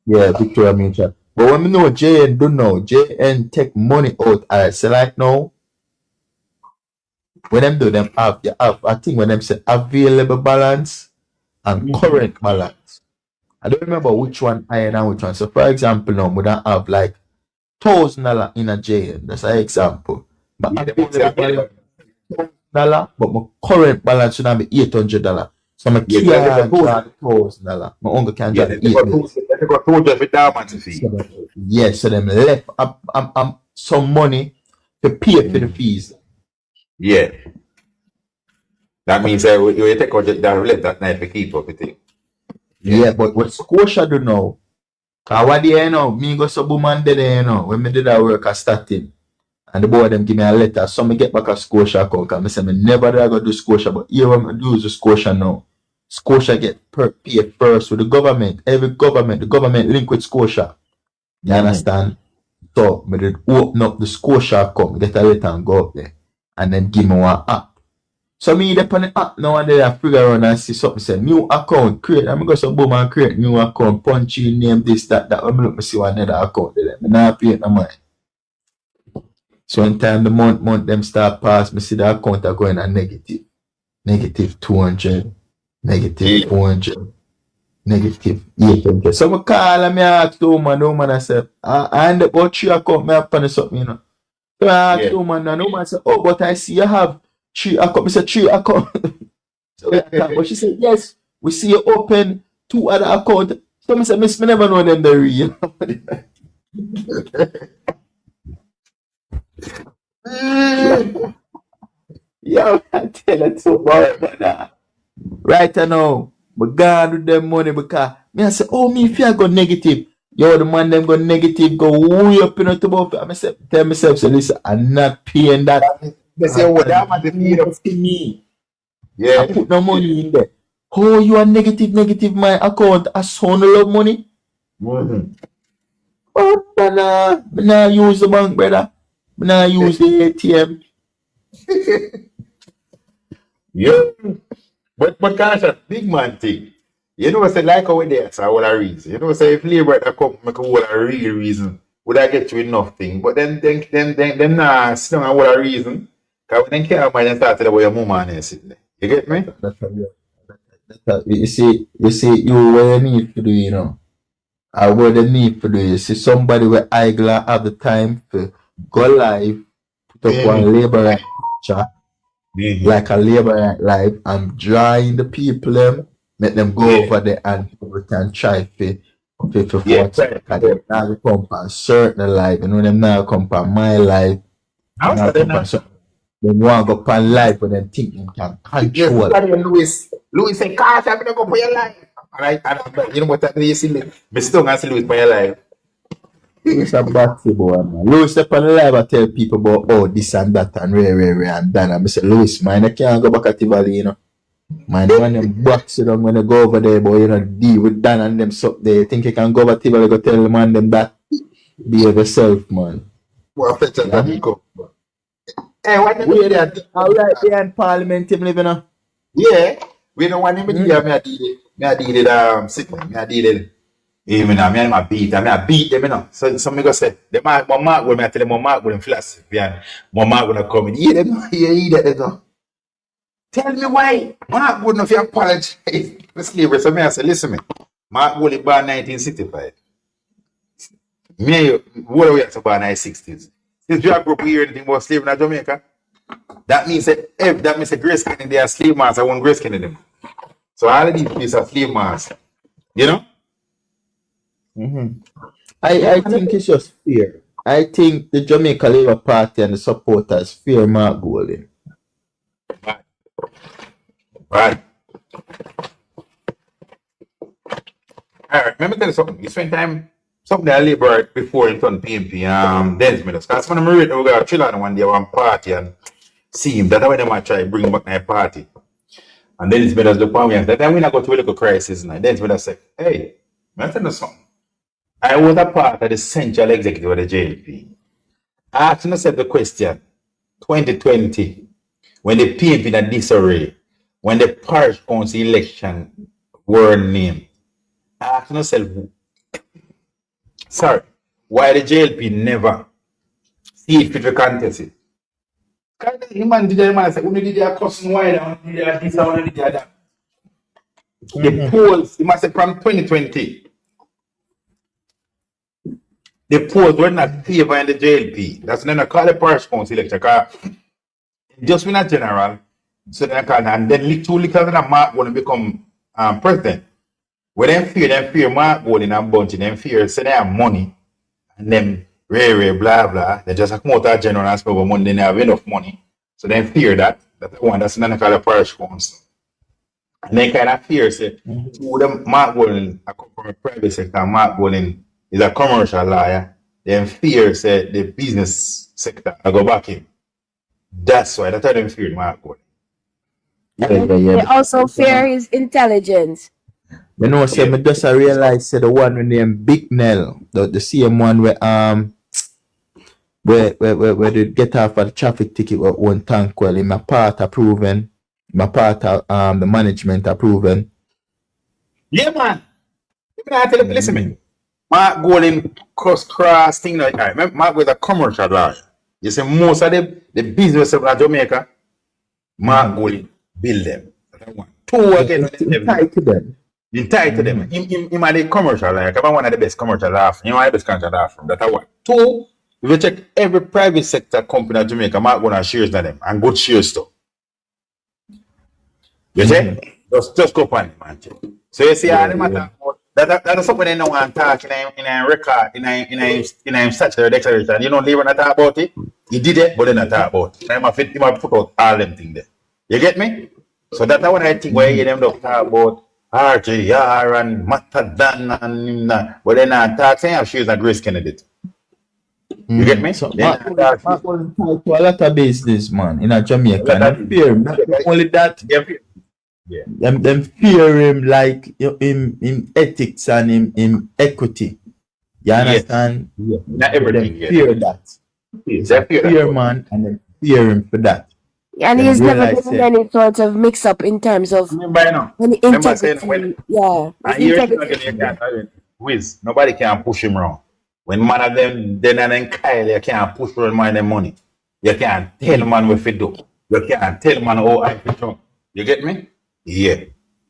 Yeah, Victoria Mutual. But when I know JN don't know, JN take money out. I say like no. When them do them have I think when them say available balance and current balance. I don't remember which one I and which one. So for example now we don't have like $1,000 in a JN. That's an example. But $1,000, but my current balance should be $800. So my can't draw $1,000. My uncle can draw $800. Yes, so them left some money to pay for the fees. Yeah. That means you take out that left that night to keep up with it. Yeah, but what Scotia do now, cause what they know, me go so boom and there, when me did that work I started. And the boy them give me a letter, so me get back a Scotia account, cause me say me never did I go do Scotia, but here when me do is the Scotia now. Scotia get paid first with the government. The government link with Scotia. You understand? So me did open up the Scotia account, get a letter and go up there. And then give me one app. So me depend on the app now and then I figure around and see something say new account create. I'm go so boom and create new account, punch in name this, that. When me look me see one another account there. Me not pay no money. So in time the month them start pass, me see the account are going a negative. Negative 200, negative 400, negative 800. So I call and me ask the woman I say, I end up about 3 account me up on something, you know. So I asked the woman, and the woman said, oh, but I see you have 3 accounts. I said, 3 accounts. So but she said, yes, we see you open 2 other accounts. So I said, miss, me never know them the real. Yo, I tell you so much, brother. Right now, we gone with them money because me I say, oh, me if you go negative. Yo, the man them go negative, go way up in the about. I say, tell myself, so listen, I'm not paying that. They say, what that man, they feed up. To me. Yeah. I put no money in there. Oh, you are negative my account. I saw no love money. Mm-hmm. Oh, nah, use the bank, brother. Nah, use the ATM. Yeah. But gosh, a big man thing. You know, say like how we there, so what a reason. You know, say if labor that come make a whole a real reason, would I get you enough thing? But then nah, sit down and what a reason. Cause when they can't mind and start to the way your mama and sitting there. You get me? You see, you what you need to do, you know. And what they need to do, you see somebody with idler have the time to go live, put up one labor picture, like a labor live, and drawing the people them, make them go over there and we can try to watch it. And them now come on certain live, you know, them now come on my live. They want to go on live, but then think they can control. Louis say, "Gosh, I'm gonna go for your life." And you know what that you see me? Me still gonna see Louis for your life. Louis a batty boy, man. Louis step on the live and tell people about oh this and that and rare and done. And I say, Louis, man, I can't go back at Tivoli, you know. Man, when them box it, I'm gonna go over there, boy, you know, deal with Dan and them stuff there. You think you can go over Tivoli, go tell the man them that behave yourself, man. Well, better than you go. Hey, what we there? Alright, behind Parliament, him living on. Yeah, we don't want him to do me. I did it, sick. Me I did it. Me I beat them, you know. So me go say, the mark, my mark will me tell them my mark will flash. Yeah, my mark will come in. Yeah, them, yeah, that go. Tell me why. Mark wouldn't have apologized for slavery. So me I say, listen me. Mark will born 1965. Me, what we have to born 1960s. Since you grew up hearing anything about slavery in Jamaica, that means that Grace Kennedy they are slave masters. I want Grace Kennedy. So all of these people are slave masters. You know? I think it's just fear. I think the Jamaica Labour Party and the supporters fear Mark Golding. Right. Alright, let me tell you something. You spend time something that I labored before in turn PNP, Dennis Meadows. Because when I'm reading, we got a chill on one day one party and see him. That's why they might try to bring back my party. And Dennis Meadows look at me and that time when I got to a little crisis and Dennis Meadows said, hey, let me tell you something. I was a part of the central executive of the JLP. I asked myself the question, 2020, when the PNP in a disarray, when the parish council election were named, I asked myself, why the JLP never see it fit to contest it? Because the man did that, man said, when did their cousin why that, did that this, when did that. The polls, he must say from 2020, the polls were not favoring the JLP. That's when I call the parish council election. Just when a general, so then I call and then 2 little than Mark going to become president. When them fear Mark Golding and Bunty, them fear say they have money and them rare blah blah. They just come out of general and spend money, they have enough money. So they fear that. That's the one that's not called a parish council. And they kind of fear say who them Mark Golding I come from a private sector, Mark Golding is a commercial lawyer. Them fear say the business sector I go back in. That's why that's why them fear Mark Golding. They also fear his intelligence. You know, say me just realize say the one with name Big Nell, the same one where they get off of the traffic ticket with one tank well in my part approving, my part the management approving. Yeah, man. Listen me. Mark Golding cross thing like that. Remember, Mark was a commercial lawyer. You see, most of the business of Jamaica, Mark Golding build them. That's one. 2 again. Entitled to them. He might be commercial lawyer. Because one of the best commercial law firm. He might be the best commercial law firm. That's one. 2, If you check every private sector company in Jamaica, Mark going to shares in them and good shares too. You see? Just go on, man. So you see, that is something they don't want to talk in a record, in a statutory declaration. You know, they want to talk about it. You did it, but they not talk about it. You might put out all them things there. You get me? So that's one I think where you them don't talk about RJR and Matadan and but then I talk saying she is a Grace candidate. You get me? So Mark to a lot of business, man, in a Jamaica. And fear him. Not only that, them fear him like in ethics and in equity. You understand? Yeah. Not everything. Them fear that. They Fear man, and they fear him for that. And he's never given any sort of mix up in terms of any integrity. Wiz, nobody can push him wrong. When man of them, then and then Kyle, you can't push around man the money. You can't tell man what to do. You can't tell man how I do. You get me? Yeah.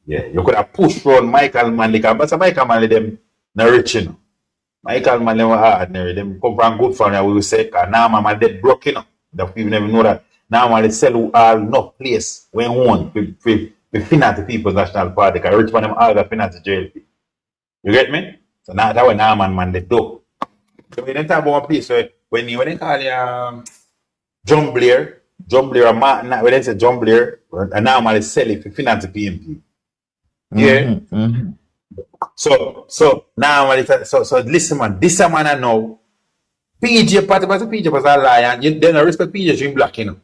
You could have pushed around Michael man, but Michael man, them not rich, you know. Michael man, they were ordinary. Them come from good family, we will say, now man dead broke, you know. The people never know that. Now man, they sell all no place when one we finance the People's National Party, because rich man them all the finance the JLP. You get me? So now that way now man they do. So we didn't talk about one place where when they call you John Blair or Martin, when they say John Blair, and now man they sell it to finance the PNP. Yeah. So now man, so listen man, this man I know PJ party, but PJ was a liar, and you don't respect PJ dream black, you know.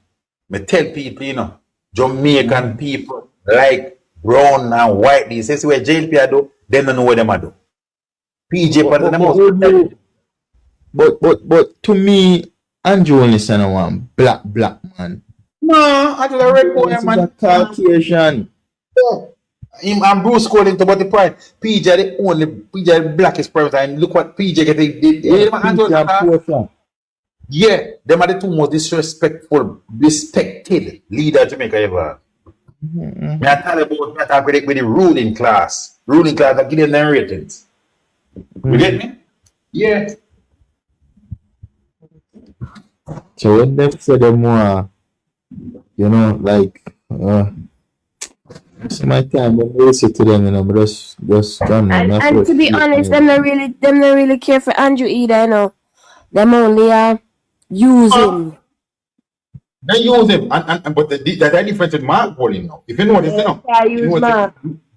Me tell people, you know, Jamaican people like brown and white. They say where JLP do, they don't know what them do. PJ party the most. But to me, Andrew only send one black man. No, I just a red boy, man. A Caucasian. Him and Bruce calling to about the pride. PJ the only PJ blackest person, and look what PJ get. Yeah, them are the two most respected leader Jamaica ever. Me I tell about that with the ruling class. Ruling class that give them their ratings. You get me? Yeah. So when they say them more, you know, like it's my time when we listen to them, you know, but just done. And to be honest, them not really care for Andrew either, you know. Them only use him. They use him, and but the difference with Mark Pauling now. If you know this, you know. Use Mark.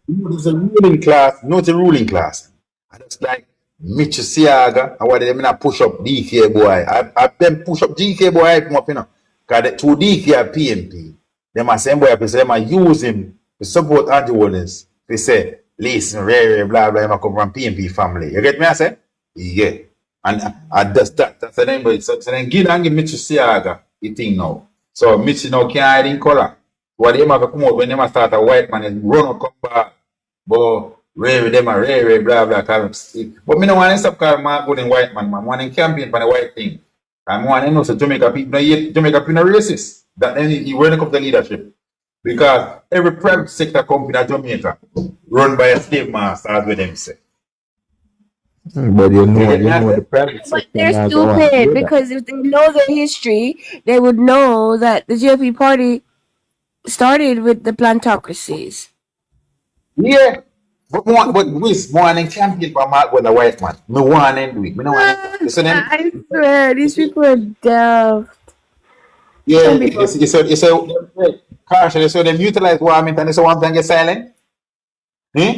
It's a ruling class. No, it's a ruling class. And it's like Mitch Siaga, and what they mean push up DK boy. I them push up DK boy come up, you know. Cause the two DK are PNP. Them are same boy, them are use him to support Andrew Wallace. They say, listen, rare, blah blah, I come from PNP family. You get me? I say, yeah. And that's the name, but so then give Mitch Siaga the thing now. So Mitch now can't hide in color. What they have come out when they start a white man is run or come back. But rare them are rare, blah blah. But me no want to stop calling Mark Golden white man. I want to campaign for the white thing. I want to know so Jamaica people are racist. That then he run up the leadership. Because every private sector company in Jamaica run by a slave master, as with them say. But you know the private sector. But they're stupid because if they know their history, they would know that the GOP party started with the plantocracies. Yeah. But with morning champion for Mark with a white man. Me want to do it. Me no want to. I swear, these people are dumb. Yeah, you saw Carson, so they utilize warming and so one thing get silent. Where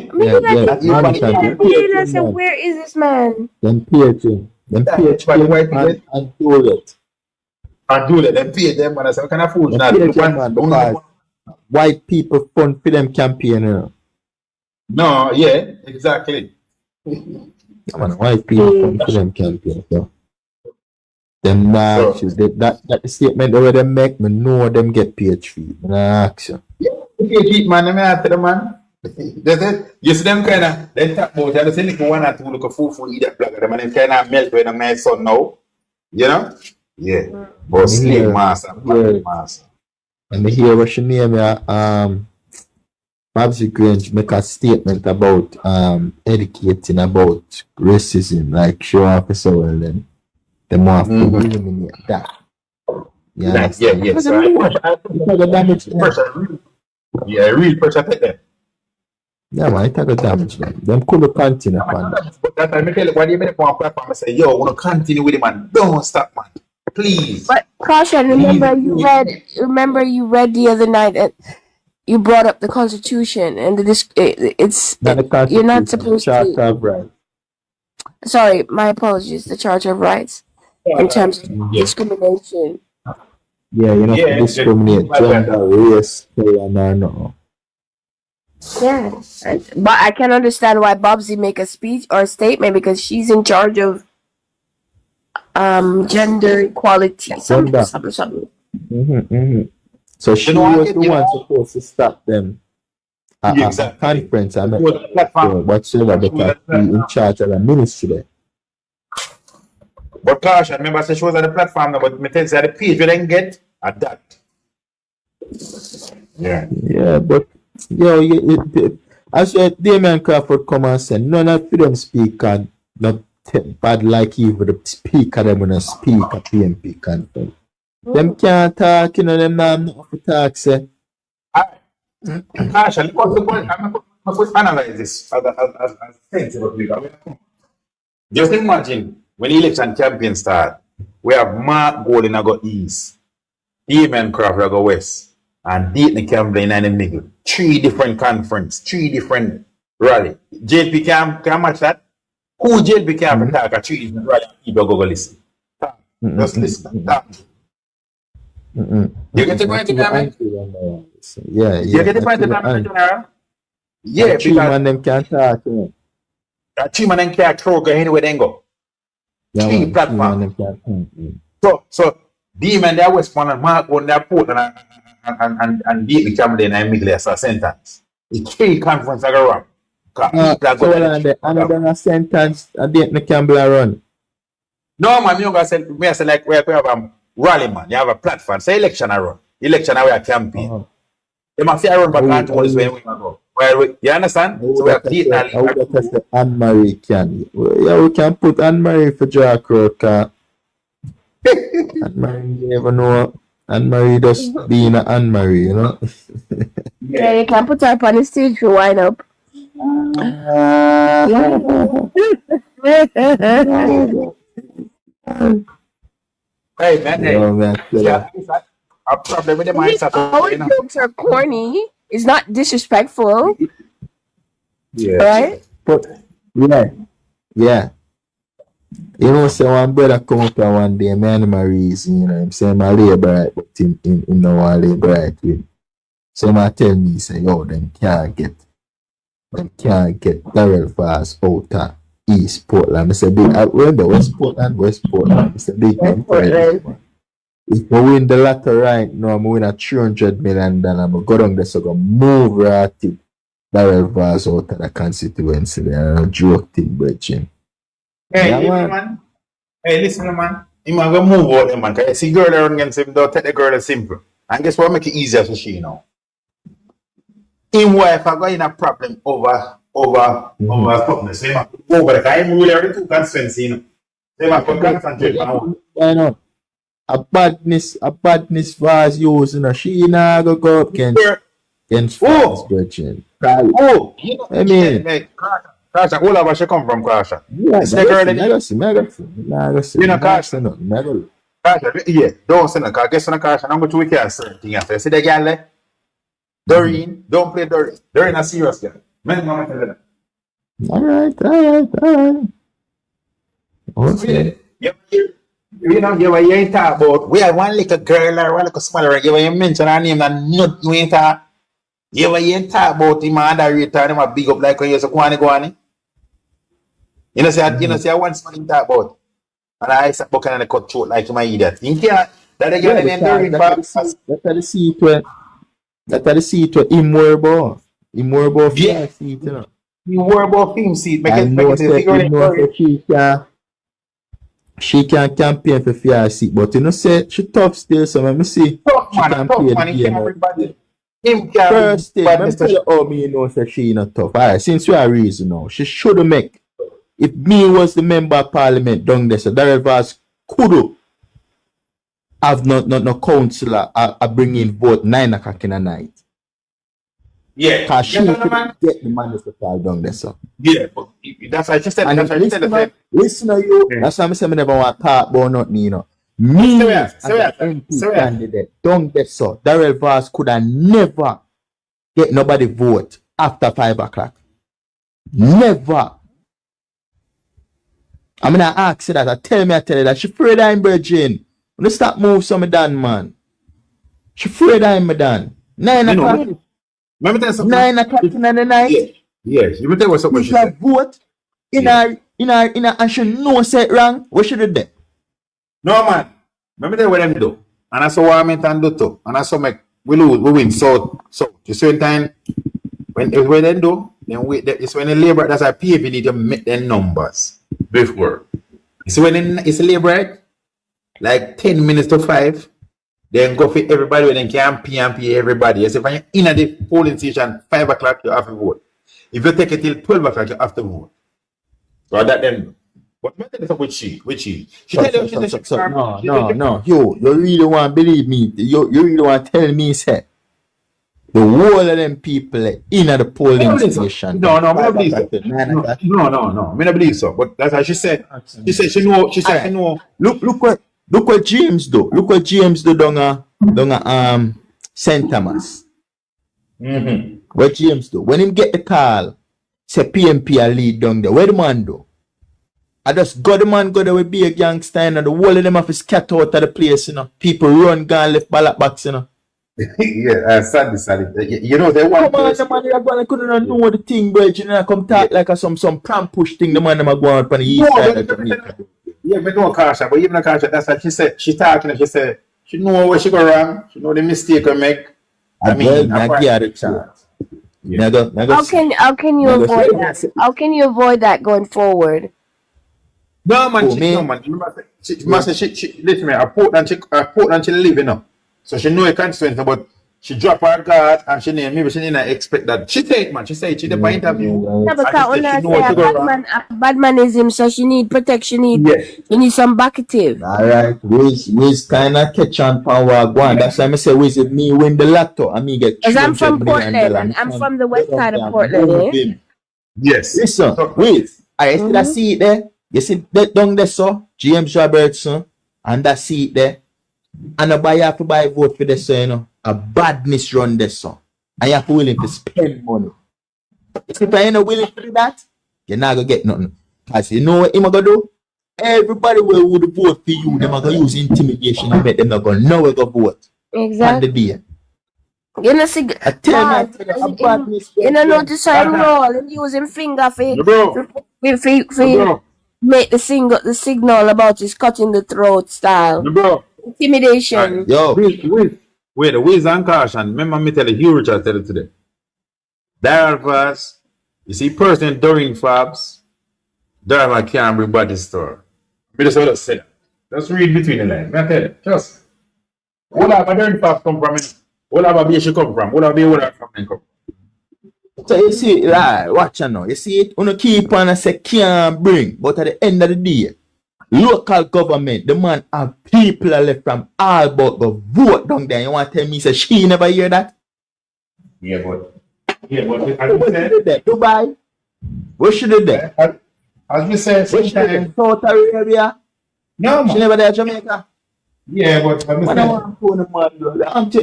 is this man? Then PH and do it. And do that. Then pay them and I say, what kind of food? Because white people fund for them campaign, you know. No, yeah, exactly. White people fund for them campaign, so. Them that statement they already make me know them get PhD. Yeah, PhD man, I tell the man. You see them kind of they talk about you say for 1 or 2 look a fool eat that black them and them kind of melt when my son now. You know? Yeah. But slave master. And here what she name Babsy Grange make a statement about educating about racism, like show up so well then Them want to eliminate that. You understand? Yes. It a damage them. Pressure. Yeah, real pressure take them. Yeah, man, it a damage them. Them could continue upon that. But that time I tell you, when you make one platform, I say, yo, wanna continue with it, man. Don't stop, man. Please. But Caution, remember you read the other night that you brought up the Constitution and you're not supposed Charter to. of Rights. Sorry, my apologies. The Charter of Rights in terms of discrimination. Yeah, you know, to discriminate gender, race, color, no. Yeah, but I can understand why Bobsy make a speech or a statement because she's in charge of gender equality. Something. So she was the one supposed to stop them at a conference. I mean, whatsoever, because she in charge of the ministry there. But Caution, remember, I said she was on the platform now, but me tell you, the page we didn't get at that. Yeah, but as Damien Crawford come and say, none of them speak and not bad like even the speaker them when I speak at PNP conference. Them can't talk, you know, them not enough to talk, say. Caution, I'm going to analyze this as things about we just imagine when the election campaign start, we have Mark Golden go east, Damien Crawford go west, and Dayton Campbell in the middle. 3 different conference, 3 different rally. JLP can match that? Who JLP can talk at 3 different rally? People go listen. Just listen. You get the point, Yeah. You get the point, General? Yeah, because man them can't talk. A 3 man them can't throw go anywhere they go. 3 platforms. So Demon there Westman and Mark on their port and beat the Campbell in the middle as a sentence. It's 3 conference I go run. Another sentence and the Campbell run. No man, you gonna say like we have a rally man, you have a platform, say election I run. Election I wear campaign. You must say I run back and to this way we go. Well, you understand? So we have Anne-Marie can. Yeah, we can put Anne-Marie for Jack Rock. Anne-Marie, you never know. Anne-Marie just being an Anne-Marie, you know? Yeah, you can put her up on the stage to wind up. Hey man, yeah, a problem with the mindset. Our jokes are corny. It's not disrespectful. Yeah. Right? But, yeah. You know, so one brother come up here one day, man, my reason, you know, I'm saying my labor right, but in no one labor right with. So my tell me, say, yo, them can't get Darrell Fast out of East Portland. I said, I remember West Portland. I said, big man. If I win the lottery right now, I'm win a $300 million, I'm going to go down there, so I'm going to move right to Darrell Fast out of the constituency there. I'm joking, brethren. Hey, yeah, man. Hey, listen, man. You might go move out there, man. Cause see girl around against him, don't take the girl as simple. And guess what make it easier for she, you know? In wife, I got in a problem over something. So, over the time, we really already took consistency, you know. So, I could concentrate on I know. A badness was used, you know. She not go up against France, brethren. Oh, I mean, Kasha, all of us should come from Kasha. Yeah, Kasha, yeah, don't say no, because guess what, Kasha, I'm going to wear a certain thing after. See the girl there? Doreen, don't play Doreen. Doreen a serious girl. Men, mama tell you that. Alright. Okay. You know, you ain't talk about, we have one little girl or one little smaller, you ain't mention her name, and not you ain't talk. You ain't talk about him and other return him a big up like when you say go on. You know, say I want something to talk about. And I said, but can I cut throat like my idiot? You can't. That again, that's the seat where him worry about. Him worry about yeah. Seat, you know. You worry about film seat. She can campaign for fair seat, but you know, say she tough still, so let me see. Tough man, he can't everybody. Him can't. First thing, let me tell you how me know that she not tough. Alright, since you are reason now, she should make. If me was the member of parliament down there, so Darrell Vaz could have no councillor bring in vote 9 o'clock in the night. Yeah. Because she Yeah, could man. get the man to fall down there, so. Yeah, but that's why I just said. And That's why I just said the same. listen to you. Yeah. That's why I say I never want to talk about nothing, you know. Me So as yeah. an MP candidate, don't get so. Darrell Voss could have never get nobody vote after 5 o'clock. Never. I'm gonna ask you that. I tell you that she afraid I'm virgin. When you stop move some done, man. She afraid I'm done. 9 You know, o'clock. let me tell you something. 9 o'clock in the night. Yeah. Yes. Let me tell you something. She She have said. vote in her, and she know say it wrong. What should do? No man. Let me tell you what them do. And I saw what I meant and do too. And I saw make we lose, we win. So you see time when they do, then it's when the labor that's a PNP need to make their numbers before. So when it's a labor, right? Like 10 minutes to 5, then go for everybody when they can PNP everybody. You see, when you're in at the polling station 5 o'clock, you have to vote. If you take it till 12 o'clock, you have to vote. So that then. But what is up with she? She tell you she said she No. You really want to believe me? You really want to tell me, say, the whole of them people in at the polling station. No, I don't believe so. No. I don't believe so. But that's how she said. She said she know. She said she know. Look what James do. Look what James do down St. Thomas. Mm-hmm. What James do? When him get the call, say PNP a lead down there. Where the man do? I just got the man go there with be a gangster, and the whole of them have to scatter out of the place, you know. People run, gone, left ballot box, you know. Yeah, sadly. You know, they want. Come on, the man, you're going to know the thing, bro. You know, come talk like a some pram push thing, the man, them are going on the east side of Jamaica. Yeah, but no Kasha, but even a Kasha, that's what she said. She talking and she said, she know where she go wrong, she know the mistake I make. I mean, I get the chance. Yeah. How can you avoid that? How can you avoid that going forward? No man, Oh, no man. She listen me. I Portland she live, you know. So she know a constituency, but she drop her guard and she maybe she didn't expect that. She say it, man. She say it. She did my interview. Yeah, because when I say a bad man is him, so she need protection. She need some backative. Alright, Wiz kind of catch on power one. That's why I say Wiz if me win the lotto and me get. Because I'm from Portland. I'm from the west side of Portland. Yes. Listen, Wiz, I still see it there. You see that down there, so James Robertson and that seat there. And nobody have to buy vote for this, so you know. A badness run this, so. And you have to willing to spend money. If you ain't not willing to do that, you're not gonna get nothing. Because you know what I'm gonna do? Everybody will would vote for you, they're gonna use intimidation and make them not gonna know where to vote. Exactly. On the day. You know, see, you know, notice how him roll and use him finger for make the signal about his cutting the throat style. Intimidation. Yo. Wait, the Wiz and Caution. Remember me tell you, huge I tell you today. Darrell Voss, you see person during Fabs, Darrell can't bring body store. Me just want to say that. Just read between the lines. I tell you, just. What have a during Fabs come from? What have a beer she come from? What have a from them come? So you see, like, watch you now. You see it, you keep on and say can't bring, but at the end of the day, local government, the man have people left from all but the vote down there. You want to tell me, say she never hear that? Yeah, but as you said, Dubai. What she did there? As we said, South Arabia. No, man. She never there, Jamaica. Yeah, but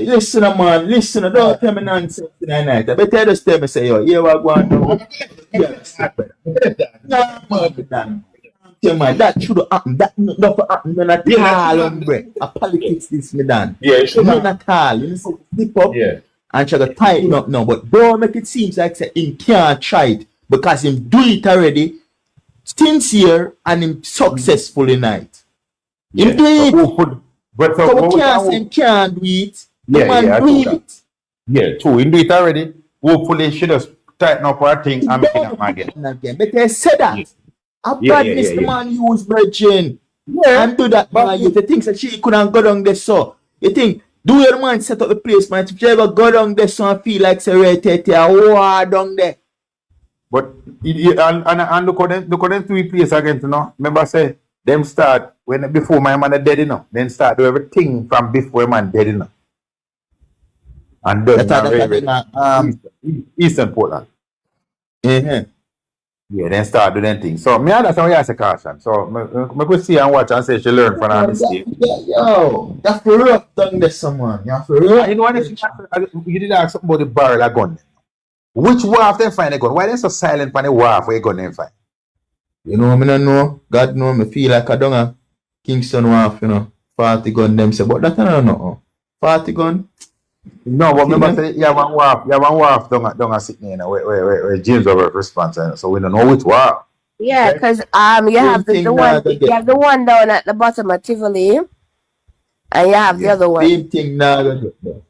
listen, man, listen, don't tell me nonsense tonight. I better just tell me, say, yo, here we go on. No, man, that should happen. That not happen. None at all, hombre. A politics this me done. Yeah, it should none at all. You know, slip up. Yeah. And try to tighten up now, but don't make it seem like say him can't try it because him do it already. Sincere and him successful in it. Him do it. But so we can't say him can't do it. The man do it. Yeah, true. Him do it already. Hopefully she just tighten up her thing and make it up again. But they say that. A badness the man use virgin. And do that, man. You think that she couldn't go down there so. You think do your man set up the place, man. If you ever go down there so and feel like say war down there. But and look at them 3 places again, you know. Remember say them start when before my man dead enough. Then start do everything from before man dead enough. And done Eastern Portland. Yeah. Yeah, then start doing things. So me understand what you say, caution. So me could see and watch and say she learn from her mistake. Yo, that's for rough done this someone. You have to rough. You know what? You did ask something about the barrel of gun. Which wharf they find a gun? Why they so silent on the wharf where you gun them find? You know, me don't know. God know me feel like I don't have Kingston wharf, you know. 40 gun them say, but that I don't know. 40 gun. No, but remember say you have one wharf down a sitting, you know, where James over response, so we don't know which wharf. Yeah, because you have the one down at the bottom of Tivoli, and you have the other one. Same thing now go get there.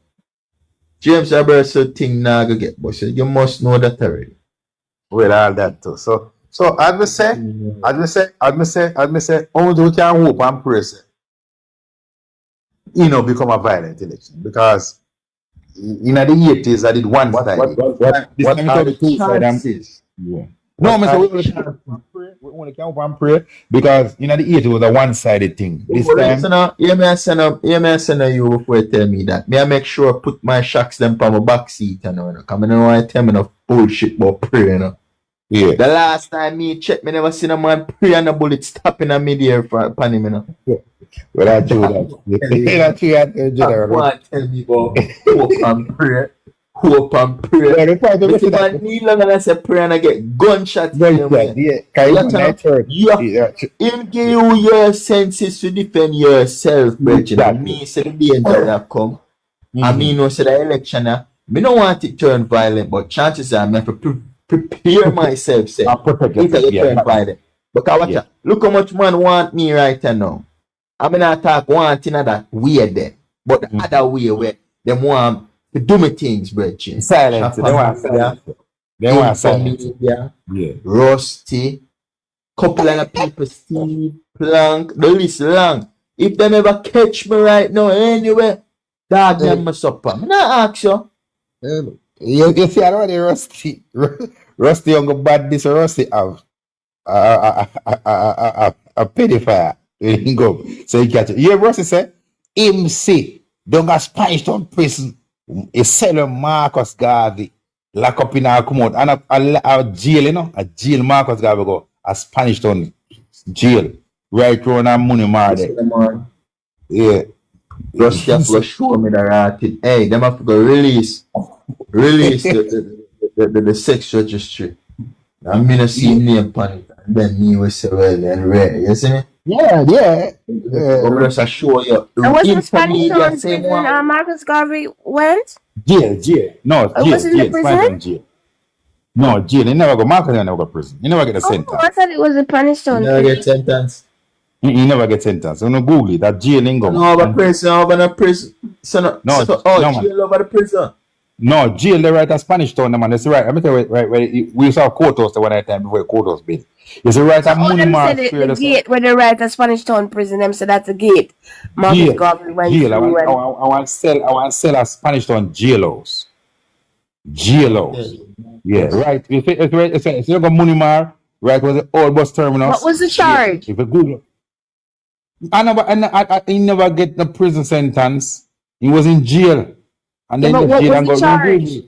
James Robertson thing now go get, but you must know that already. Well, all that too. So I'd say, only we can hope and pray, you know, become a violent election because in the 80s I did one side. What are the chances? Yeah. No, Mr. We only can hope and pray because in the 80s it was a one-sided thing. This time, you may send you before you tell me that. May I make sure I put my shocks them on my back seat, you know, because I don't want to tell me enough bullshit about prayer, you know. Yeah. The last time me check, me never seen a man pray and a bullet stopping a mid-air upon him, you know. Well, I do that. What tell me about hope and prayer? Hope and prayer. Yeah, if I kneel long and I say prayer and I get gunshot in him, him give you your senses to defend yourself, brethren. Me say the danger that come. I mean, no say the election, me don't want it turn violent, but chances are I have to prepare myself, say, if I turn violent. Because watch out, look how much man want me right now. I'm not talk one thing that way there, but the other way where they want to do me things, brethren. Silence. They want silence. They want silence. Yeah. Rusty, couple of people, Steve, Plank, the list long. If them ever catch me right now, anyway, dog them my supper. I'm not ask you. You see, I know the Rusty. Rusty on go bad this Rusty have a pedophile. You go. So you catch it. You Rusty say, him say, don't get Spanish Town prison. A seller Marcus Garvey lock up in our come out. And a jail, you know, a jail Marcus Garvey go. A Spanish Town jail. Right around a money market. Yeah. Rusty have to show me the right thing. Hey, them have to go release the sex registry. I'm gonna see name upon it, and then me will say, well, and rare, you see me? Yeah. I'm just show you. And was the Spanish Town prison Marcus Garvey went? Jail. No, jail. Was it in the prison? Jail. No, jail. He never go. Marcus never go prison. He never get a sentence. I thought it was a Spanish Town. Never get sentence. He never get sentenced. You know, Google it. That jail ain't go. No, but prison over the prison. Jail over the prison. No, jail they write a Spanish Town, man. That's right. I mean, right. We saw courthouse the one time before courthouse been. You see, right? A money mark. The gate where they write a Spanish Town prison. Them say that's a gate. Marcus Garvey went jail. I want to sell a Spanish Town jail house. Yeah, right. If you go money mark, right? Was the old bus terminal. What was the charge? If you Google. He never get the prison sentence. He was in jail. And then what was the charge?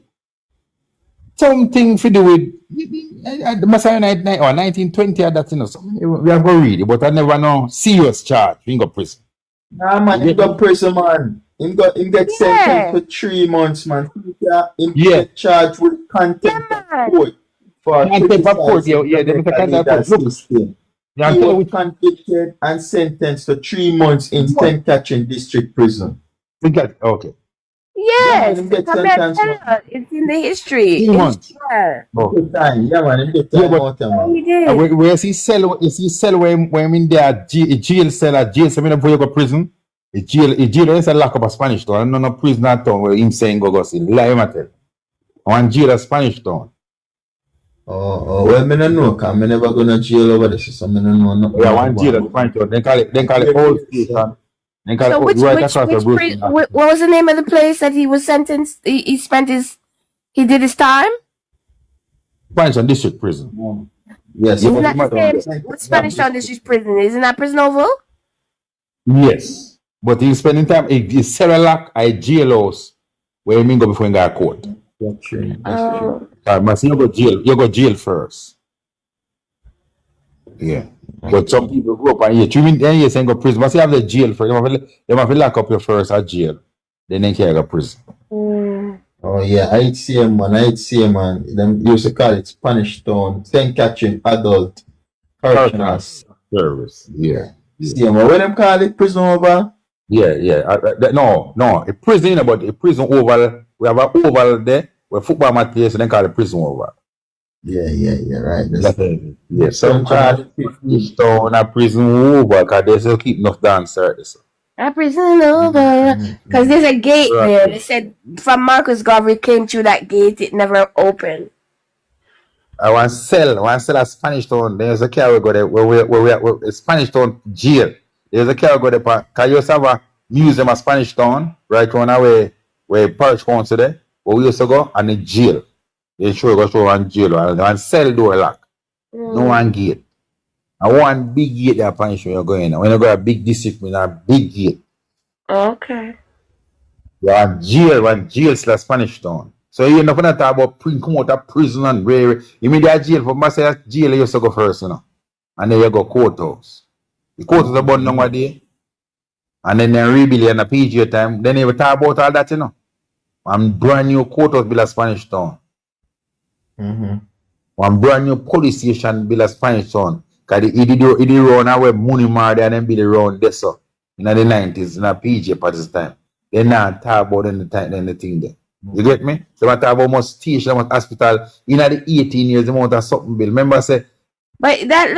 Something to do with the Messiah 1920 or that, you know. We have to read it, but I never know serious charge. He got prison. Nah, man, he got prison, man. He get sentenced for 3 months, man. He get charged with contempt of court. For contempt of court, yeah. They contempt of court. He was convicted and sentenced for 3 months in St. Catherine District Prison. Yes, it's in the history. 3 months. Where is he sell when in there jail cell before you go prison? A jail is a lock up a Spanish town. No prison at town where him saying go see. Lie matter. One jail a Spanish town. Well, I don't know, because I never go to jail over there, so I don't know nothing. Yeah, one jail at Spanish town. They call it old station. So what was the name of the place that he was sentenced? He did his time? Spanish Town District Prison. Yes. Isn't that the same? What Spanish Town District prison? Isn't that Prison Oval? Yes. But he's spending time in Cerelac at jail house where you mean go before you go to court. That's true. But you go jail first. Yeah. But some people go up and you mean then you say go prison. But you have the jail first. You have to lock up your first at jail. Then they can go prison. Oh yeah, I'd see him man. Them used to call it Spanish Town, St. Catherine Adult Correctional Service. Yeah. See him. What them call it? Prison Oval? Yeah. No. A prison, but a prison oval. We have an oval there where football match plays, so they call it prison oval. Yeah, right. Yeah, some call it prison town, a prison oval, because they still keep enough dancers. A prison over. Because there's a gate there. They said from Marcus Garvey came through that gate, it never opened. I want to sell a Spanish town. There's a car we go there where Spanish town jail. There's a car we go there because you used to have a museum of Spanish town right on away where Parish Council there. Where we used to go and the jail. They show one jail and one cell door lock. No one gate. And one big gate that punish when you're going. When you go a big discipline, a big gate. Okay. Yeah, one jail slash Spanish town. So you're not gonna talk about come out of prison and where you mean that jail for myself jail you used to go first, you know. And then you go courthouse. The courthouse about number day. And then rebuild in a PG time. Then you talk about all that, you know. And brand new courthouse build a Spanish town. One brand new police station build a Spanish town. Because he did run away money more than them build around this so in the 90s in a PG at this time. They not talk about the thing there. You get me? So I talk about much station, much hospital in the 18 years the amount of something bill. Remember I say but that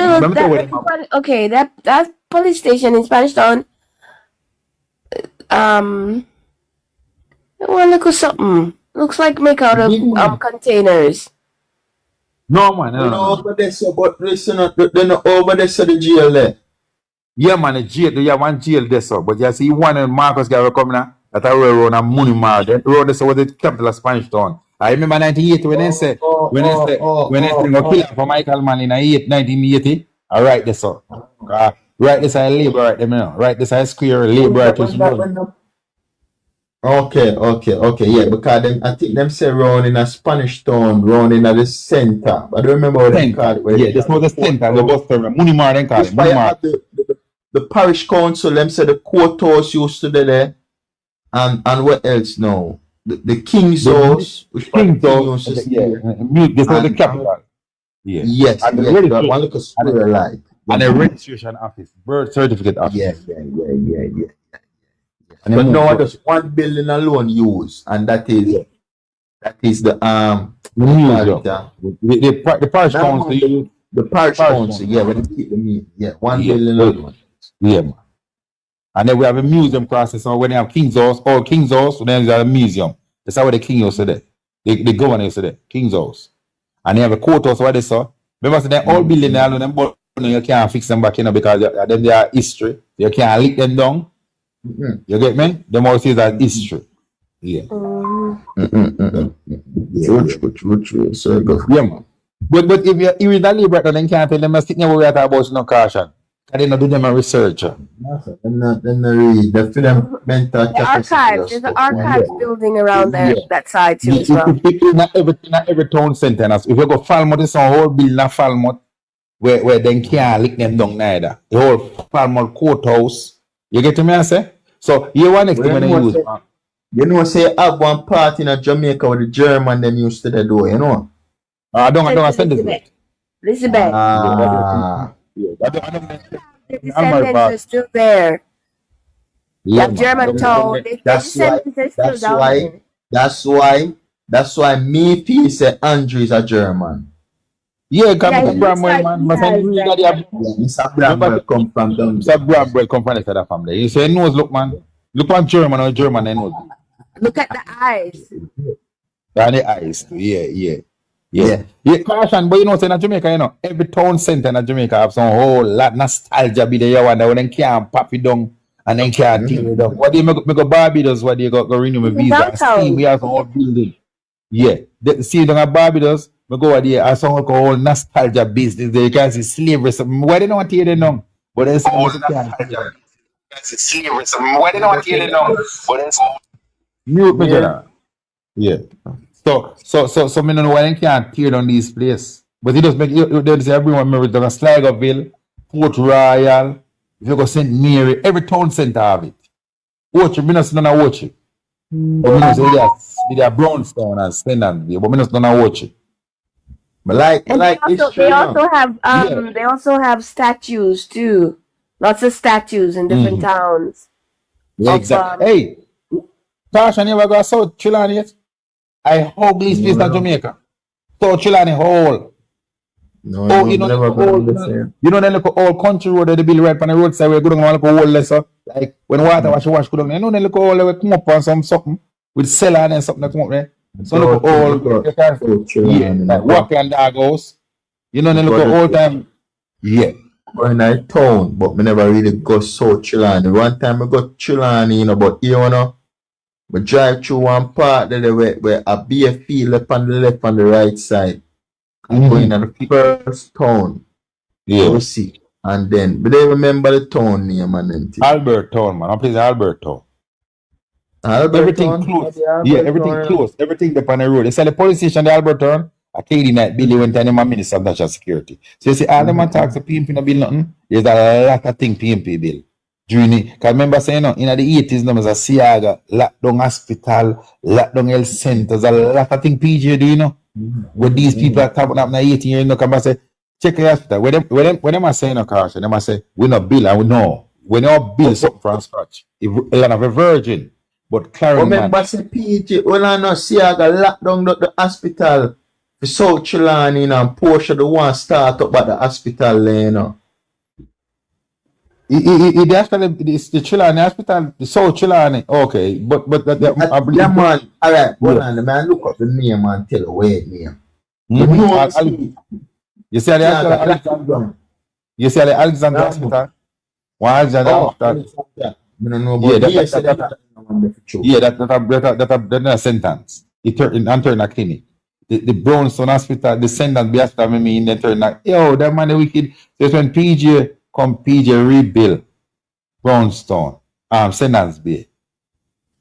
police station in Spanish Town one look at something. Looks like make out of containers. no man, no. Over there, so but listen, they're not over there, so the jail there. Yeah man, the jail, you have one jail there so, but you see one and Marcus guy coming now that I will run a money mark. That road there so was the capital of Spanish Town. I remember 1980 when they say go kill for Michael Mann in 1980. I write this up. Right this I labor right there, now. Right this I square labor right. Okay, yeah, because them, I think them say round in a Spanish Town, round in the center. I don't remember what they call it. Yeah, this was the center, the bus terminal. Money Mar then call it. Money Mar. The parish council, them say the courthouse used to be there. And what else now? The King's House. King's House. This was the capital. Yeah. Yes, and the one look a square light. And the registration office, birth certificate office. Yeah. But now just one building alone used, and that is the museum. The parish council. The parish council, yeah, when they keep the meat. Yeah, one building alone. Yeah, man. And then we have a museum process. So when they have King's House, then there's a museum. That's how the king used to do. The governor used to do. King's House. And they have a courthouse where they saw. Remember, so they all building there alone, but you can't fix them back, because then they are history. You can't lick them down. You get me? Them all say that history. Yeah. True. So yeah, man. But if you're in that liberator, then can't tell them to sit there without about no caution. Can they not do them a research? Then read. They feel them mental archives. There's an archives building around there, that side too as well. Not every town center. If you go Falmouth, it's a whole building of Falmouth where they can't lick them down neither. The whole Falmouth courthouse. You get to me, I say? So you want next thing when they use. You know, say have one part in Jamaica where the German them used to do, you know. I don't send this. Elizabeth. The descendants are still there. Yeah, German town. That's why me feel say Andrew is a German. Yeah, come Bramwell, man. Mr. Bramwell come from them. Mr. Bramwell come from the family. You say nose, look, man. Look on German or German and nose. Look at the eyes. And the eyes too. Yeah. Caution, but you know, say in Jamaica, every town center in Jamaica have some whole lot nostalgia be there. You wonder when they can't pop it down and then can't tear it down. What do you make a Barbados? What do you got to renew my visa? And we have some old building. Yeah. See, down at Barbados, I go there, I saw like all nostalgia business there. You can see slavery. Something. Why they don't hear them now? But then some nostalgia. Slavery. Why they don't hear it now? But then Mute me, Yeah. General. Yeah. So me don't know why they can't tear down these places. But it does make they say everyone remember down Sligoville, Port Royal, if you go St. Mary, every town center have it. Watch it, me not see none of watch it. But me not say they are Brownstone and Stendhal, but me not see none of watch it. But like And history, they no? also have they also have statues too. Lots of statues in different towns. Yeah, Of, exactly. Hey, Tasha never go South Chilani yet. I ugly space in Jamaica. South Chilani whole. No, Oh, no, you know, never look been all, on the same. you know, then look all country road that they build right on the roadside where you go down and look all lesser. Like when water wash go down, you know, then look all the way come up on something with cellar and something that come up there. So look all yeah, like Walkland Dog House. You know, then look all time. Yeah. Going to town, but me never really go so Chilani. One time I got Chilani, you know, but here, you know, I drive through one part there where a beer field up on the left on the right side. I'm going to the first town. Yeah. You see. And then, but they remember the town name and then. Albert Town, man. I'm playing Albert Town. Albert Everything Town? close. Albert Yeah, everything Town, close. Everything up on the road. They say the police station, the Albert Town, a KD night Billy went and my minister of national security. So you see, all them attacks the PNP no bill nothing. There's a lot of things PNP bill. During it, because remember saying, you know, in the 80s, there was a Siaga, lockdown hospital, lockdown health centers, a lot of things PJ do, you know. When these people are tapping up in the 18 years, you know, come and say, check the hospital. When them are saying a caution, them are say, we not bill and we know. We not bill something from scratch. If a lot of a virgin. But Karen, remember, say PJ, when I know see I got locked down the hospital for South Chilani, you know, and Portia the one start up at the hospital there, you know. The hospital, it's the Chilani hospital, the South Chilani. Okay, but yeah, man. All right, hold on, man. Look up the name and tell you where it name. You see the Alexander. You see the Alexander hospital. One Alexander hospital. Yeah, that's a sentence. It turn a clinic. The Brownstone Hospital, the sentence be after me in the turn like, yo, that man the wicked. That's when PJ come PJ rebuild Brownstone, Sentence Bay,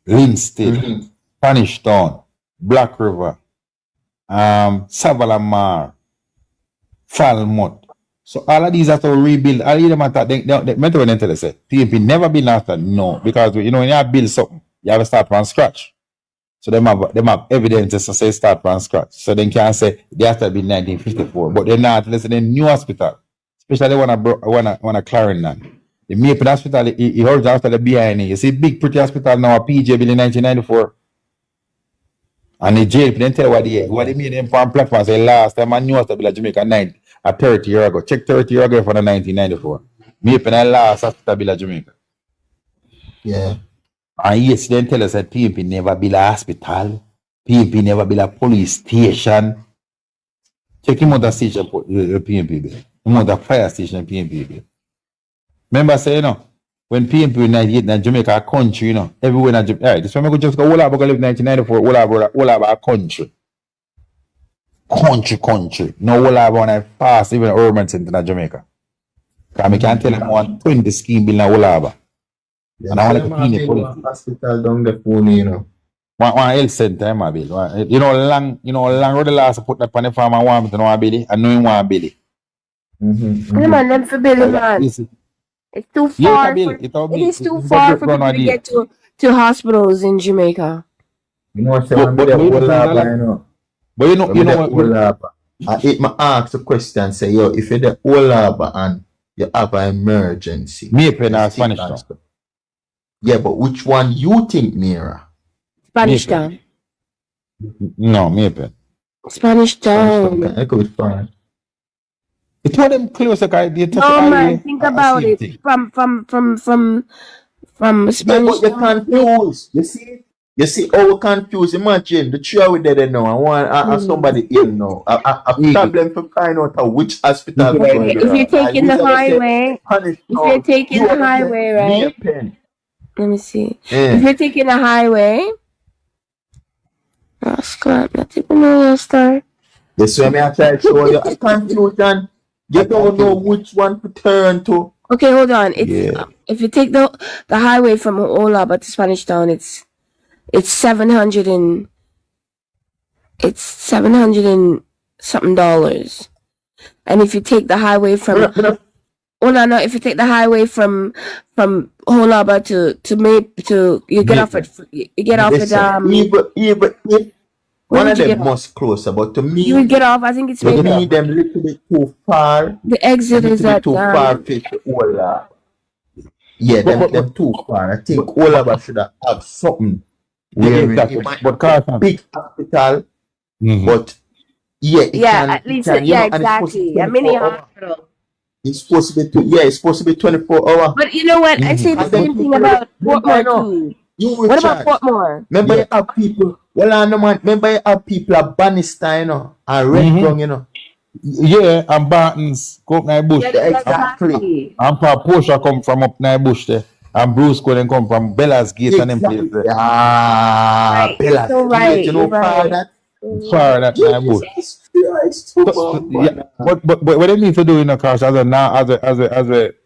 Linstead, Spanish Town, Black River, Savalamar, Falmouth. So all of these have to rebuild. All of them have to, they meant to tell us, PNP never been after, no, because you know when you build something, you have to start from scratch. So them have evidence to say start from scratch. So they can say they have to be 1954, but they're not. Listen, the new hospital, especially one a Clarendon. The Maple Hospital, he holds after the behind it. You see, big pretty hospital now, a PJ built in 1994. And the jail, then tell what they made them from platform. Say last time I knew us to be like Jamaica 30 years ago. Check 30 years ago for the 1994. Maple and last hospital be like Jamaica. Yeah. And yes, then tell us that PNP never built a hospital. PNP never built a police station. Check him out the station PNP bill. Him out the fire station PNP bill. Remember say, you know, when PNP in 98 in Jamaica a country, you know, everywhere in Jamaica. Right, this one I could just go all about live 1994, all about a country. Country. No all about when I pass even urban center in Jamaica. Because I can tell them one 20 scheme bill in all about. And I want to clean the hospital down the phone, you know. One health center, my bill. You know, long road the last put that on the farm and want to know Billy. I know him want Billy. Man, them for Billy, man. It's too far. It is too far for people to get to hospitals in Jamaica. You know what I'm saying? But you know, I ask a question, say, yo, if you're the whole harbor and you have an emergency. Maple or Spanish Town. Yeah, but which one you think nearer? Spanish Town. No, Maple. Spanish Town. I could find. It told them closer, guy. No, man, think about it. From Spanish Town. But you're confused. You see, how confused. Imagine the three we there now. I want somebody ill now. A problem to find out which hospital. If you're taking the highway, right? Let me see. If you're taking a highway, scrap, not even know your star. This way, I try to show you a confusion. You don't know which one to turn to. Okay, hold on. It's if you take the highway from Olaba to Spanish Town, it's 700 and something dollars. And if you take the highway from if you take the highway from Olaba to you get off at even if one of them must closer, but to me, you would get off. I think it's to me them little bit too far. The exit is at too far to Olaba. Yeah, them too far. I think Olaba should have something. But big hospital, but at least exactly. A mini hospital. It's supposed to be it's supposed to be 24 hours. But you know what? I say the same thing about Portmore too. What about Portmore? Remember you have people. Well, I know man. Remember you have people at Bannister, you know, and Red Ground, you know. Yeah, and Barton's go up Bush. Exactly. And Portia come from up Bush there. And Bruce couldn't come from Bella's Gate and them place there. Ah, Bella's Gate, you know, far that. Far that Bush. But what they need to do in the cars as a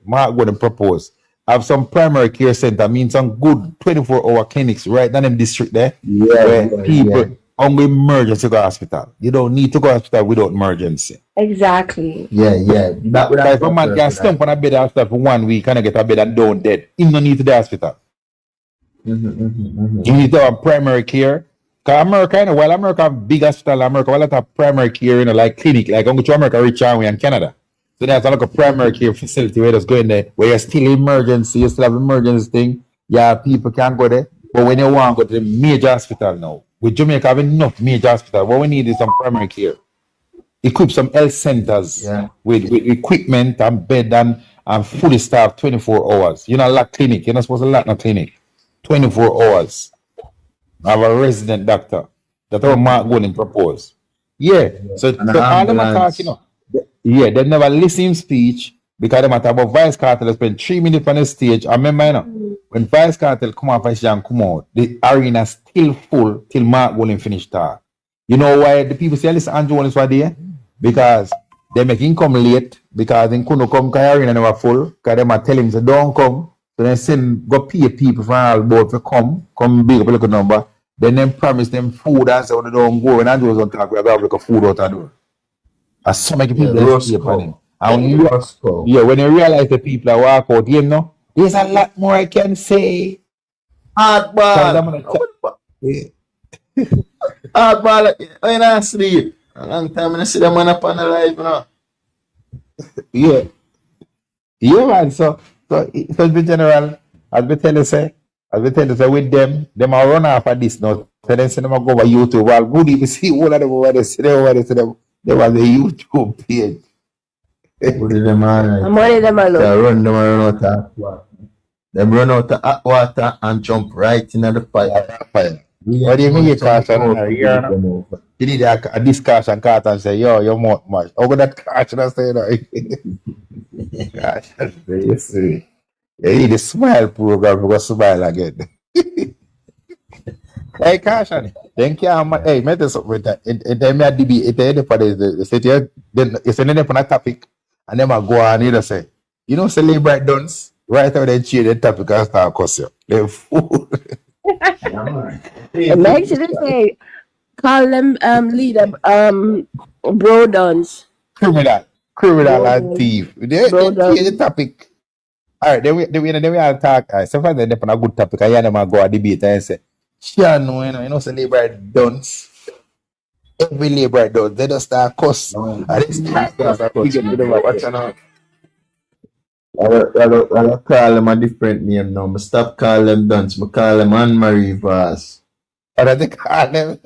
Mark going to propose, have some primary care center, means some good 24-hour clinics right down in the district there. Where people only emergency go to hospital. You don't need to go to hospital without emergency. Exactly. Yeah. That would if a man can stump on a bed hospital for 1 week and get a bed and down dead, he don't need to the hospital. You need to have primary care. Because America, while America have big hospital, America have a lot of primary care, like clinic, like I'm going to America, reach out in Canada. So there's a lot of primary care facility where just go in there, where you're still emergency, you still have emergency thing. Yeah, people can go there. But when you want to go to the major hospital now, with Jamaica have enough major hospital, what we need is some primary care. Equip some health centers with equipment and bed and fully staffed 24 hours. You're not like clinic. You're not supposed to lack no clinic. 24 hours. I have a resident doctor. That's how Mark Golden proposed. Yeah. So all them talk, they never listen speech because they matter about Vice Cartel spend 3 minutes on the stage. I remember, when Vice Cartel come off and come out, the arena still full till Mark Golden finish talk. You know why the people say, listen, Andrew is right there? Because they make him come late because they couldn't come because the arena never full. Because they might tell him, so don't come. So then send, go pay people from all board to come big up a little number. Then promise them food and so they don't go. And Andrew was on talk, we have to have like a food out the door. And so many people escape on him. And when you realize the people that walk out, there's a lot more I can say. Hardball. Hardball, I don't sleep. A long time I see them man up on the live, Yeah, man. So in general, as we tell you, with them are run off of this now. So then say them go over YouTube. Well, good if you see all of them over there, see them over there, they was a YouTube page. Put them on. I'm one of them alone. They run out of water. Them run out of hot water and jump right into the fire. What do you mean you caution? You need a discussion card and say, yo, you're more much. Over that caution and say, gosh, that's very sweet. You need a smile program because smile again. Hey, caution. Thank you. Hey, make this up with that. It may be the city. Then it's an on a topic, and then I go on and say, celebrate dance right out there, cheer the topic and start cuss you. They're fool. Make sure to say, call them leader bro dons. Criminal and thief. They change the topic. All right, then we all talk. All right, sometimes they on a good topic. I hear them go a debate and say, sure, no, celebrate dance. Every labor dance, they just start cuss. And they start cuss. I call them a different name now. I stop calling them dance. I call them Anne-Marie Vaz. Or they call them.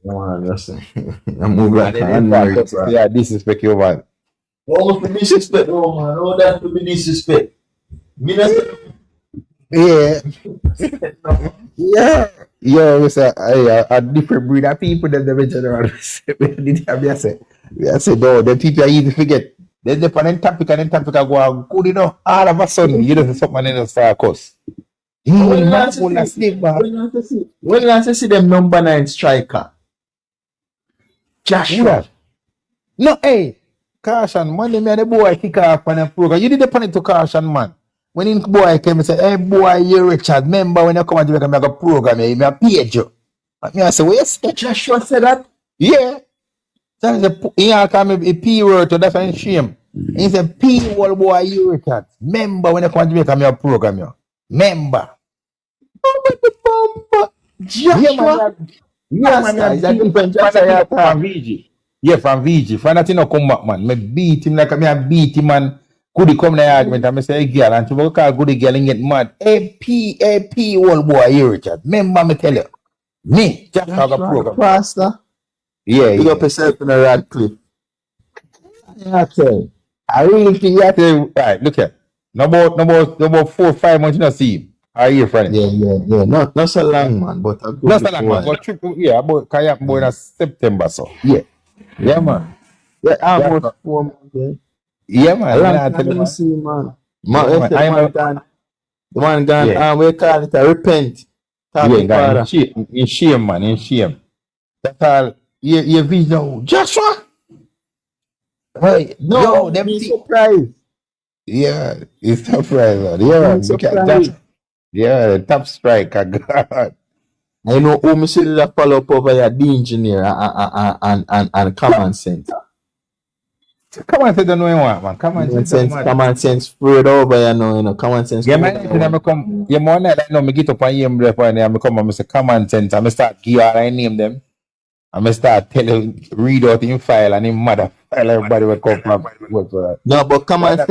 I move like Anne-Marie Vaz. Yeah, disrespect your man. Almost be disrespect, no man. No, that to be disrespect. Yeah. Yeah. Yo, we say a different breed of people than the original. I say, no, the people are easy to forget. Then the panel topic and then topic I go good all of a sudden you know something in the fire course. When last I see them number 9 striker? Joshua. No, hey, caution, Monday me and the boy kick off on the program. You did the punish to caution, man. When the boy came and said, hey boy, you Richard, remember when you come and Jamaica, I go program you, I page you. And me I say, well, yes, Joshua said that. yeah. So he call me a P word to that's a shame. He said, P word boy, you Richard. Remember when you come and Jamaica, I program you. Remember. Yeah, Joshua. man. Yeah, man. Rasta is a different From Joshua. VG. Yeah, from VG. From that, you know, come back, man. Me beat him like me, I beat him, man. Goody come in the argument and I say, hey, girl, and to call Goody girl and get mad. AP, old boy, here, Richard. Remember me tell you. Me, just have a program. Rasta. Yeah, Big up yeah. yourself in a Radcliffe. I tell you. I really think you have to, right, look here. No about 4 or 5 months, you know, see him. I hear from him. Yeah. Not so long, man, but a good Not so long, man. while. But yeah, about kayak boy in September, so. Yeah. Yeah, man. Yeah, Yeah, almost 4 months. yeah, A man. long I tell time you, no man. see, man. Yeah, Man, man. the man gone. The man gone. Yeah. We call it a repent. Talk Yeah, to guy, Father. in shame, man, in shame. That's all. You video, Joshua. Hey, No, yo, them be thing. surprised. Yeah, it's surprise, man. Yeah, Be look at surprised. that. Yeah, top striker, God. I know who me see that follow up over here, the engineer and common sense. Come on, say the know you want, man. Come on, say the man. Common sense spread over here now, common sense. Yeah, man, I come. Yeah, man, I know me get up on him, and I come and I say, come on, sense. I start give all I name them. I start telling, read out in file and in mother file. Everybody will come from work for that. No, but Why common not?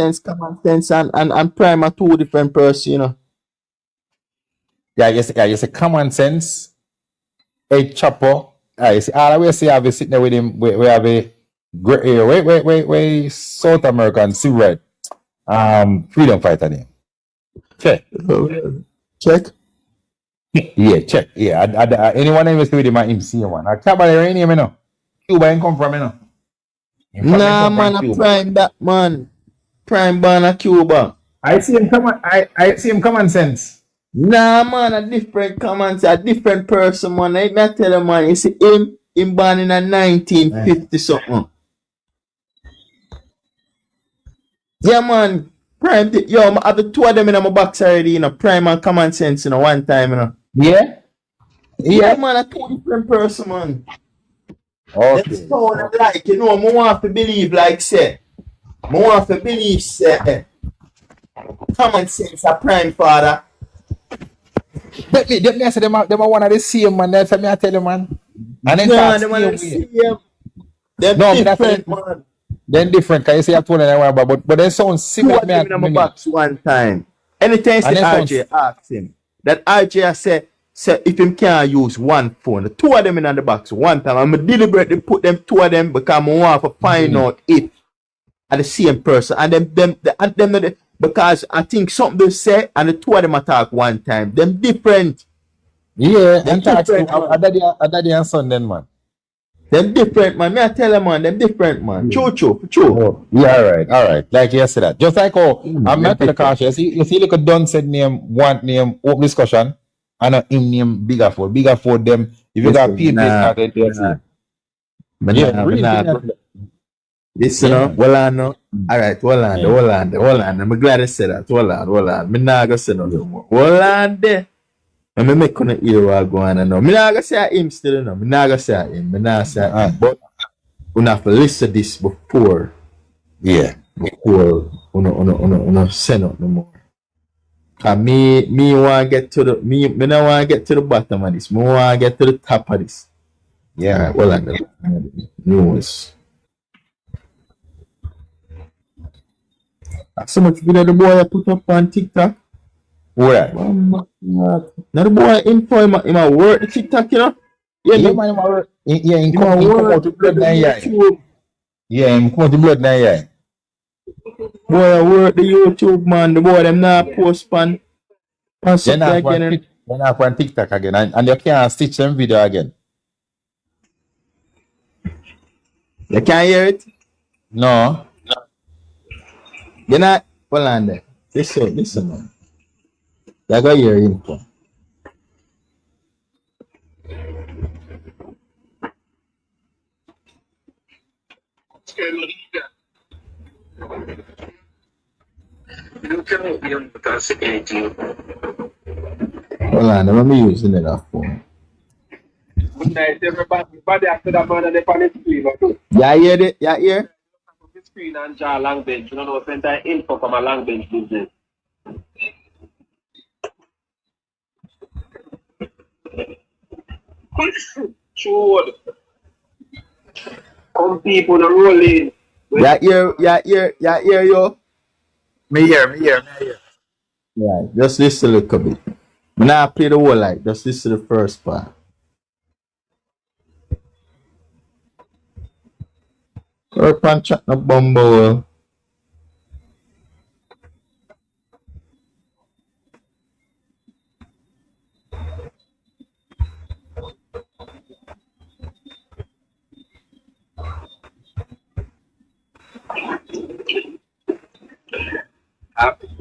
sense and prime are two different persons, Yeah, you say common sense. A chopper. You see, all the way see, I be sitting there with him. We have a great, wait, South American civil right, freedom fighter name. Check. Check. Yeah, check. Yeah, anyone name is with him, him see one. I can't buy any name, you know. Cuba ain't come from, you know. In fact, Nah, come from man, a Cuba. prime that man. Prime born a Cuba. I see him common. I see him common sense. Nah, man, a different common sense, a different person, man. Let me tell you, man. You see, him born in a 1950 something. Yeah, man. Prime, yo, I have the two of them in my box already, Prime and common sense, one time, Yeah. Yeah, man, a two different person, man. Okay. That's how I like, I want to believe, like, say, I want to believe, say, common sense, a prime father. Let me I say them are one of the same man. That's me I tell you, man. And then Yeah, start them are the stay away. same. They're No, me that's different, man. then different. Can you say I told them but they sound Two similar. of them in my box one time. Anytime And say then sounds RJ ask him, that RJ say if him can't use one phone, the two of them in the box one time. I'm deliberately put them two of them because I want to find out if are the same person. And them because I think something they say and the two of them attack one time. Them different. yeah, Them and talk to different, man. daddy and son then, man. Them different, man. Me I tell them, man. Them different, man. True. Oh, yeah, all right. Like you said that. Just like I'm not the caution. You see, look at Don said name, one name, open discussion, and him name bigger for them. If you got PNP, Listen, yeah, well, I know. All right, hold on. I'm glad I said that. Hold on. Me not gonna say no more. Hold on there. And me make on hear what going on now. Me not gonna say him still, no. Me not gonna say him. Me not say him. But we have to listen this before yeah. uno send out no more. Cause me want get to the me not want to get to the bottom of this. Me want to get to the top of this. Yeah. Hold on. News. So much video the boy I put up on TikTok. Where? Now the boy info him a work the TikTok, Yeah, man, in come out to blood na yeah. Yeah, him come out to blood na yeah. Boy I work the YouTube, man. The boy them not post pan Then something again. I on TikTok again, and you can't stitch them video again. You can't hear it? No. You're not hold on there. Listen man. You got your info. Hold on, let me using it off phone. Good night, everybody. After that man, they on the screen. Okay? Yeah, hear it? Yeah, hear? The screen and draw long bench. You don't know, send that info from a long bench business. Sure. Come people, the rolling. Yeah, hear, yo. Me here. Yeah, just listen a little bit. When I play the whole like, just listen to the first part. Work on chat no bumble.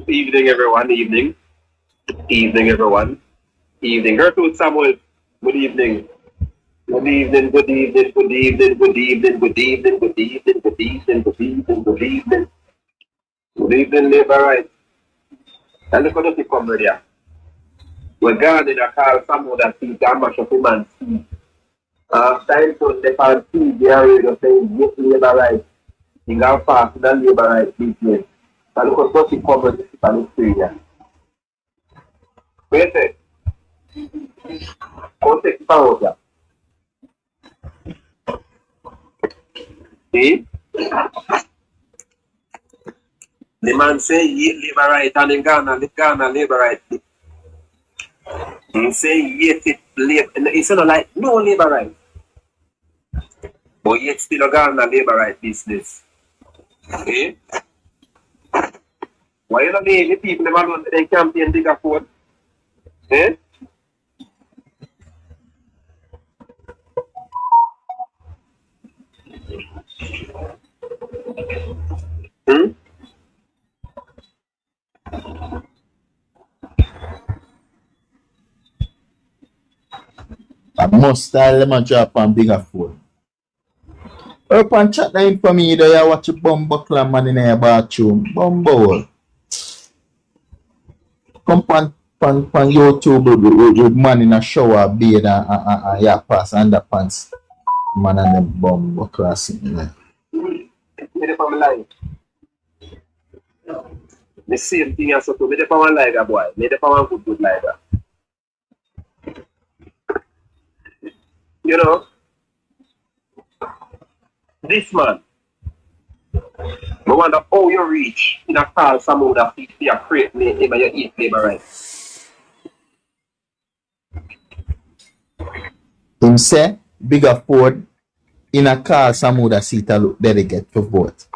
Evening, everyone. Evening, everyone. Evening. Gertrude Samuel. Good evening. Good evening, good evening, good evening, good evening, good evening, good evening, good evening, good evening, good evening. Good evening, labor rights. And look at the come ready. We're gone in a call someone that sees that much of a man. Time to the party, they are ready to say, yes, labor rights. You got fast, than labor rights business. And look at what the come ready to the screen. Wait a second. Context power. See? The man say, yes, labor right, and in Ghana labor right. He say, yes, it's labor. It's not like, no labor right. But yet still a Ghana labor right business. Eh? Why you not name the people them alone they campaign bigger for? Eh? Hmm? I must style them a drop on bigger phone. Work on chat na for me, do you watch a bumble clam man in your bathroom? Bumble. Come pan YouTube with man in a shower, beard and yeah, pass underpants. Man and them bumble crossing. Yeah. Me the family life. The same thing as to me the family like a boy. Me the family good like that. You know, this man, I wonder how you reach in a call someone that feet be a crate name and you eat labor right. Him say, bigger Ford in a car, some would have seat a look delegate for vote.